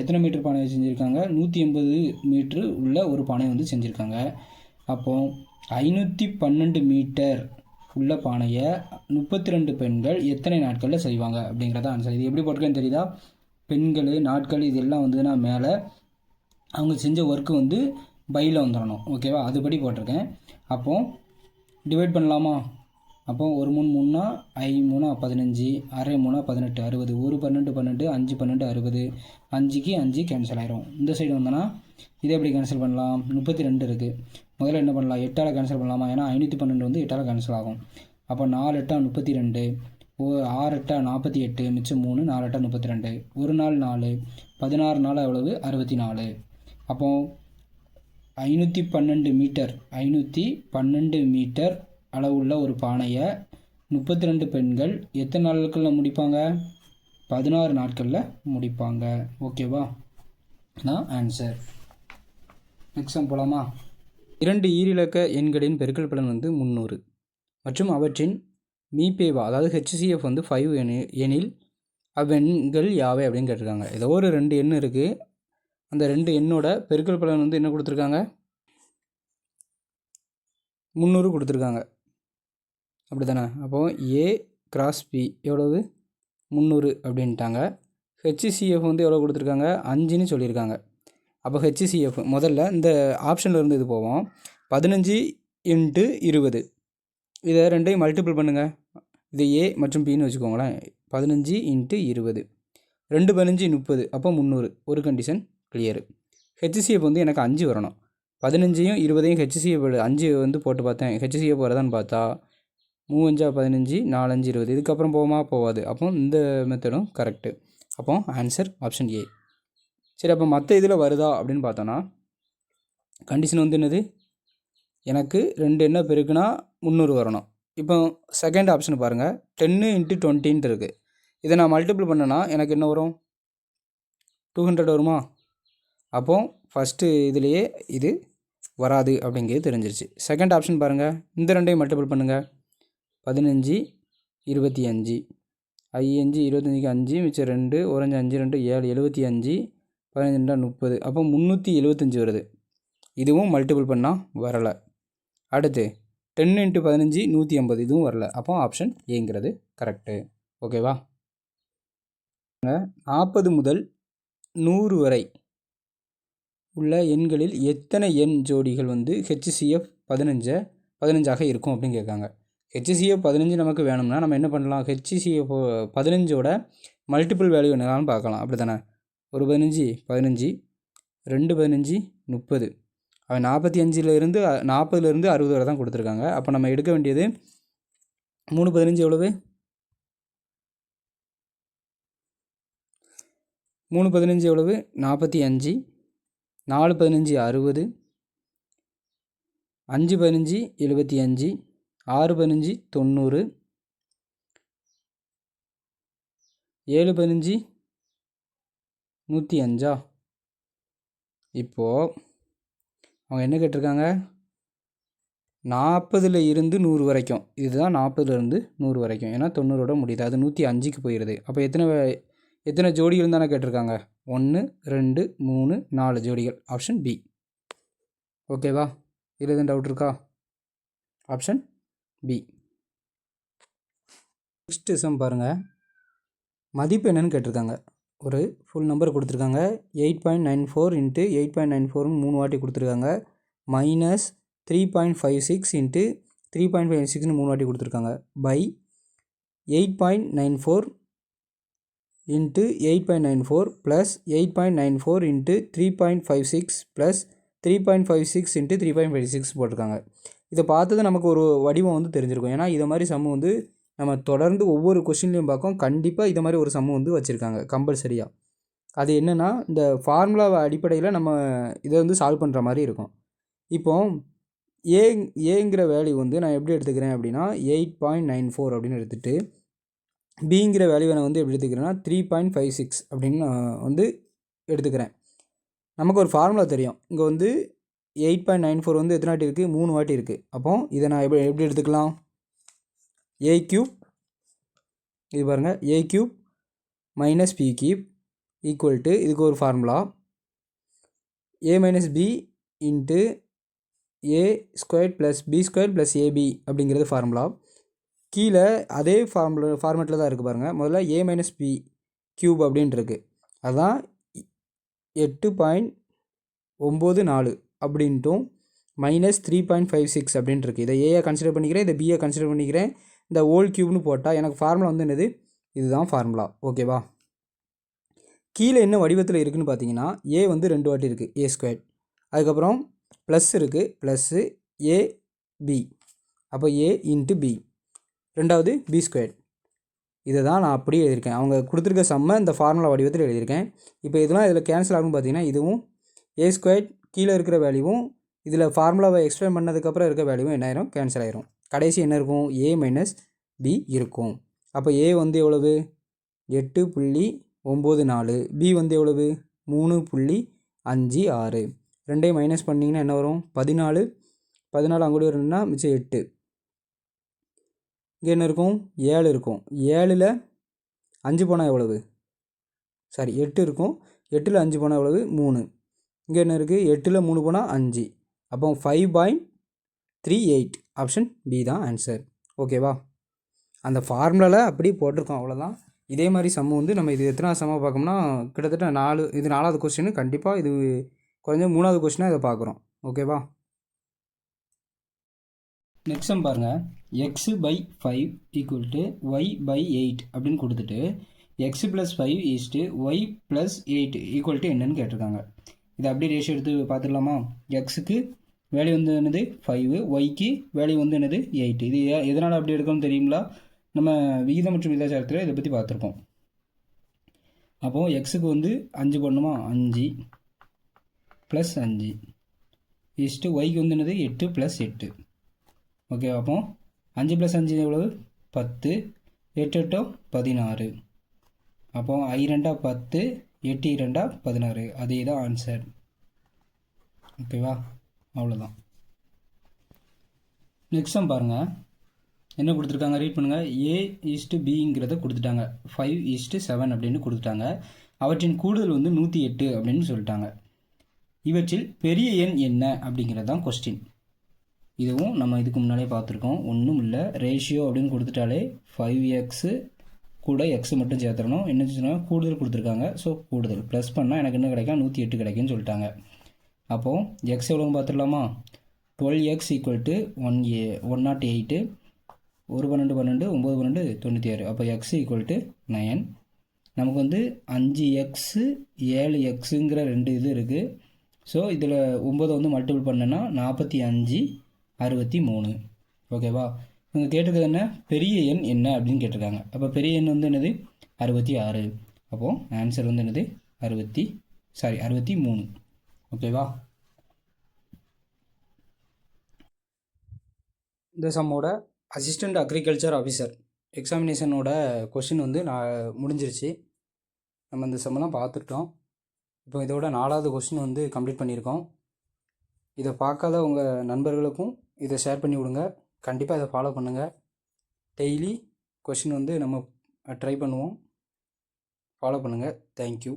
எத்தனை மீட்டர் பானை செஞ்சுருக்காங்க, 180 மீட்ரு உள்ள ஒரு பானை வந்து செஞ்சுருக்காங்க. அப்போது 512 மீட்டர் உள்ள பானையை 32 பெண்கள் எத்தனை நாட்களில் செய்வாங்க அப்படிங்கிறத ஆன்சர். இது எப்படி போட்டிருக்கேன்னு தெரியுதா? பெண்கள், நாட்கள் இதெல்லாம் வந்துன்னா மேலே, அவங்க செஞ்ச ஒர்க்கு வந்து பையில் வந்துடணும். ஓகேவா? அதுபடி போட்டிருக்கேன். அப்போது டிவைட் பண்ணலாமா? அப்போ 1 3 3 5 3 15, அரை 3 18, 60, 1 12 12, 5 12 60, 5க்கு 5 கேன்சல் ஆயிரும். இந்த சைடு வந்தோன்னா இதை எப்படி கேன்சல் பண்ணலாம், 32 இருக்குது. முதல்ல என்ன பண்ணலாம், 8ஆல் கேன்சல் பண்ணலாமா? ஏன்னா 512 வந்து 8ஆல் கேன்சல் ஆகும். அப்போ 4 8 32, 6 8 48, மிச்சம் 3, 4 8 32, ஒரு நாள் 4, 16 நாள் எவ்வளவு, 64. அப்போது 512 மீட்டர் அளவுள்ள ஒரு பானையை 32 பெண்கள் எத்தனை நாட்களில் முடிப்பாங்க, 16 நாட்களில் முடிப்பாங்க. ஓகேவா? நான் ஆன்சர். நெக்ஸ்ட் போகலாமா? 2 ஈரிலக்க எண்களின் பெருக்கல் பலன் வந்து 300 மற்றும் அவற்றின் மீபேவா அதாவது HCF வந்து 5 எனில் அவ்வெண்கள் யாவை அப்படின்னு கேட்டிருக்காங்க. ஏதோ ஒரு 2 எண் இருக்குது. அந்த 2 எண்ணோட பெருக்கல் பலன் வந்து என்ன கொடுத்துருக்காங்க, 300 கொடுத்துருக்காங்க. அப்படி தானே? அப்போது A × B எவ்வளவு, 300 அப்படின்ட்டாங்க. HCF வந்து எவ்வளோ கொடுத்துருக்காங்க, 5ன்னு சொல்லியிருக்காங்க. அப்போ HCF முதல்ல இந்த ஆப்ஷனில் இருந்து இது போவோம். 15 × 20 இதை ரெண்டையும் மல்டிபிள் பண்ணுங்கள். இது A மற்றும் Bன்னு வச்சுக்கோங்களேன். 15 × 20 2 15 30, அப்போ 300. ஒரு கண்டிஷன் கிளியரு. HCF வந்து எனக்கு 5 வரணும். 15யும் 20யும் HCF 5 வந்து போட்டு பார்த்தேன். HCF வரதான்னு பார்த்தா 3 5 15, 4 5 20. இதுக்கப்புறம் போகுமா, போகாது. அப்போ இந்த மெத்தடும் கரெக்டு. அப்போ ஆன்சர் ஆப்ஷன் A. சரி, அப்போ மற்ற இதில் வருதா அப்படின்னு பார்த்தோன்னா கண்டிஷன் வந்து என்னது, எனக்கு 2 என்ன பெருக்குனா 300 வரணும். இப்போ செகண்ட் ஆப்ஷன் பாருங்கள், 10 × 20 இருக்குது. இதை நான் மல்டிபிள் பண்ணேன்னா எனக்கு என்ன வரும், 200 வருமா? அப்போது ஃபஸ்ட்டு இதுலேயே இது வராது அப்படிங்கிறது தெரிஞ்சிருச்சு. செகண்ட் ஆப்ஷன் பாருங்கள், இந்த ரெண்டையும் மல்டிபிள் பண்ணுங்கள். 15 25, 5 25க்கு 5, மிச்சம் 2, 1 5 2 7 75, 15 30, அப்போ 375 வருது. இதுவும் மல்டிபிள் பண்ணால் வரலை. அடுத்து 10 × 15 150, இதுவும் வரல. அப்போ ஆப்ஷன் ஏங்கிறது கரெக்டு. ஓகேவா? 40 முதல் 100 வரை உள்ள எண்களில் எத்தனை எண் ஜோடிகள் வந்து HCF 15ஆக இருக்கும் அப்படின்னு கேட்காங்க. HCF 15 நமக்கு வேணும்னா நம்ம என்ன பண்ணலாம், HCF 15ஓட மல்டிபிள் வேல்யூ என்னன்னு பார்க்கலாம். அப்படி தானே? ஒரு 15 15, 2 15 30, அவன் 45லேருந்து 40லேருந்து 60 வரை தான் கொடுத்துருக்காங்க. அப்போ நம்ம எடுக்க வேண்டியது 3 15 எவ்வளவு, 3 15 எவ்வளவு, 45, 4 15 60, 5 15 75, 6 15 90,
7 15 105. இப்போது அவங்க என்ன கேட்டிருக்காங்க, 40 இருந்து 100 வரைக்கும். இதுதான் 40 இருந்து 100 வரைக்கும். ஏன்னா 90ஓட முடியுது, அது 105க்கு போயிடுது. அப்போ எத்தனை ஜோடிகள் தானே கேட்டிருக்காங்க? 1 2 3 4 ஜோடிகள். Option B. ஓகேவா? இதில் எதுவும் டவுட் இருக்கா? Option B. நெக்ஸ்ட் சம் பாருங்கள். மதிப்பு என்னன்னு கேட்டிருக்காங்க. ஒரு ஃபுல் நம்பர் கொடுத்துருக்காங்க. 8.94 இன்ட்டு 8.94ன்னு 3 வாட்டி கொடுத்துருக்காங்க. மைனஸ் 3.56 இன்ட்டு 3.56ன்னு 3 வாட்டி கொடுத்துருக்காங்க. Pi 8.94 into 8.94 plus 8.94 into 3.56 plus 3.56 into 3.56 போட்டிருக்காங்க. இதை பார்த்தது நமக்கு ஒரு வடிவம் வந்து தெரிஞ்சிருக்கும். ஏன்னா இதை மாதிரி சம்மு வந்து நம்ம தொடர்ந்து ஒவ்வொரு கொஷின்லையும் பார்க்கோம். கண்டிப்பாக இதை மாதிரி ஒரு சம்மு வந்து வச்சுருக்காங்க கம்பல்சரியாக. அது என்னென்னா, இந்த ஃபார்முலாவை அடிப்படையில் நம்ம இதை வந்து சால்வ் பண்ணுற மாதிரி இருக்கும். இப்போது ஏங்கிற வேல்யூ வந்து நான் எப்படி எடுத்துக்கிறேன் அப்படின்னா 8.94 அப்படின்னு எடுத்துகிட்டு, பிங்கிற வேல்யூவை நான் வந்து எப்படி எடுத்துக்கிறேன்னா 3.56 அப்படின்னு நான் வந்து எடுத்துக்கிறேன். நமக்கு ஒரு ஃபார்முலா தெரியும். இங்கே வந்து 8.94 வந்து எத்தனை வாட்டி இருக்குது? 3 வாட்டி இருக்குது. அப்போது இதை நான் எப்படி எடுத்துக்கலாம்? ஏ கியூப், இது பாருங்கள், A cube minus B cube equal to, இதுக்கு ஒரு formula A minus B into A square plus B square plus AB அப்படிங்கிறது ஃபார்முலா. கீழே அதே ஃபார்மேட்டில் தான் இருக்குது பாருங்கள். முதல்ல ஏ மைனஸ் பி கியூப் அப்படின்ட்டு இருக்குது. அதுதான் 8.94 அப்படின்ட்டும் மைனஸ் 3.56 அப்படின்ட்டு இருக்குது. இதை ஏயை கன்சிடர் பண்ணிக்கிறேன், இதை பியை கன்சிடர் பண்ணிக்கிறேன். இந்த ஹோல் கியூப்னு போட்டால் எனக்கு ஃபார்முலா வந்து என்னது? இதுதான் ஃபார்முலா. ஓகேவா? கீழே என்ன வடிவத்தில் இருக்குதுன்னு பார்த்தீங்கன்னா, ஏ வந்து 2 வாட்டி இருக்குது, ஏ ஸ்கொயர். அதுக்கப்புறம் ப்ளஸ் இருக்குது, ப்ளஸ்ஸு ஏ பி. அப்போ ஏ இன்ட்டு பி, ரெண்டாவது பி ஸ்கொயர். இதை தான் நான் அப்படியே எழுதியிருக்கேன். அவங்க கொடுத்துருக்க சம்மை இந்த ஃபார்முலா வடிவத்தில் எழுதியிருக்கேன். இப்போ இதெல்லாம் இதில் கேன்சல் ஆகும்னு பார்த்தீங்கன்னா, இதுவும் ஏ ஸ்கொயர் கீழே இருக்கிற வேல்யூவும் இதில் ஃபார்முலாவை எக்ஸ்பிளைன் பண்ணதுக்கப்புறம் இருக்க வேல்யூவும் என்ன ஆயிரும்? கேன்சல் ஆயிரும். கடைசி என்ன இருக்கும்? ஏ மைனஸ் பி இருக்கும். அப்போ ஏ வந்து எவ்வளவு? 8.94. பி வந்து எவ்வளவு? 3.56. ரெண்டையும் மைனஸ் பண்ணிங்கன்னா என்ன வரும்? 14. 14 அங்கூட வரணும்னா மிச்சம் 8. இங்கே என்ன இருக்கும்? 7 இருக்கும். 7ல் 5 போனால் எவ்வளவு? சாரி, 8 இருக்கும். 8ல் 5 போனால் எவ்வளவு? 3. இங்கே என்ன இருக்குது? 8ல் 3 போனால் 5. அப்போ 5.38. ஆப்ஷன் பி தான் ஆன்சர். ஓகேவா? அந்த ஃபார்முலாவில் அப்படி போட்டிருக்கோம், அவ்வளோதான். இதே மாதிரி சம்மு வந்து நம்ம இது எத்தனாவது சம்மாக பார்க்கணும்னா கிட்டத்தட்ட 4, இது 4வது கொஸ்டின். கண்டிப்பாக இது குறைஞ்ச 3வது கொஸ்டினாக இதை பார்க்குறோம். ஓகேவா?
நெக்ஸ்ட் சம் பாருங்கள். X by 5 equal to y by 8 அப்படின்னு கொடுத்துட்டு x plus 5 is to y plus 8 equal to என்னன்னு கேட்டிருக்காங்க. இதை அப்படியே ரேஷியோ எடுத்து பார்த்துடலாமா? எக்ஸுக்கு வேல்யூ வந்து என்னது? 5, ஒய்க்கு வேல்யூ வந்து என்னது? 8. இது எதனால் அப்படி எடுக்கணும்னு தெரியுங்களா? நம்ம விகிதம் மற்றும் விகிதாச்சாரத்தில் இதை பற்றி பார்த்துருக்கோம். அப்போது எக்ஸுக்கு வந்து 5 பண்ணணுமா? 5 ப்ளஸ் 5 ஈஸ்ட்டு ஒய்க்கு வந்து என்னது? 8 ப்ளஸ் 8. ஓகே, அப்போ 5 ப்ளஸ் 5 எவ்வளவு? 10. 8 8 16. அப்போ 2 10, 8 2 16. அதே தான் ஆன்சர். ஓகேவா? அவ்வளோதான். நெக்ஸ்ட் சம் பாருங்கள். என்ன கொடுத்துருக்காங்க? ரீட் பண்ணுங்கள். ஏ ஈஸ்ட்டு பிங்கிறத கொடுத்துட்டாங்க. 5:7 அப்படின்னு கொடுத்துட்டாங்க. அவற்றின் கூடுதல் வந்து 108 அப்படின்னு சொல்லிட்டாங்க. இவற்றில் பெரிய எண் என்ன அப்படிங்கிறது தான் கொஸ்டின். இதுவும் நம்ம இதுக்கு முன்னாலே பார்த்துருக்கோம். ஒன்றும் இல்லை, ரேஷியோ அப்படின்னு கொடுத்துட்டாலே 5x கூட எக்ஸ் மட்டும் சேர்த்துடணும். என்ன சொன்னால் கூடுதல் கொடுத்துருக்காங்க. ஸோ கூடுதல் ப்ளஸ் பண்ணால் எனக்கு என்ன கிடைக்கும்? 108 கிடைக்குன்னு சொல்லிட்டாங்க. அப்போது எக்ஸ் எவ்வளோன்னு பார்த்துடலாமா? 12x equal to 108. 1 12 12, 9 12 96. அப்போ எக்ஸ் ஈக்குவல் டு 9. நமக்கு வந்து 5x 7xங்கிற 2 இது இருக்குது. ஸோ இதில் 9 வந்து மல்டிபிள் பண்ணேன்னா 45 63. ஓகேவா? இவங்க கேட்டிருக்கிறது என்ன? பெரிய எண் என்ன அப்படின்னு கேட்டிருக்காங்க. அப்போ பெரிய எண் வந்து என்னது? 66. அப்போது ஆன்சர் வந்து என்னது? 63. ஓகேவா?
இந்த சம்மோட அசிஸ்டண்ட் அக்ரிகல்ச்சர் ஆஃபீஸர் எக்ஸாமினேஷனோட கொஷின் வந்து நான் முடிஞ்சிருச்சு. நம்ம இந்த செம்மெல்லாம் பார்த்துட்டோம். இப்போ இதோட 4வது கொஷின் வந்து கம்ப்ளீட் பண்ணியிருக்கோம். இதை பார்க்காத உங்கள் நண்பர்களுக்கும் இதை ஷேர் பண்ணி விடுங்க. கண்டிப்பாக இதை ஃபாலோ பண்ணுங்கள். டெய்லி கொஷின் வந்து நம்ம ட்ரை பண்ணுவோம். ஃபாலோ பண்ணுங்கள். தேங்க்யூ.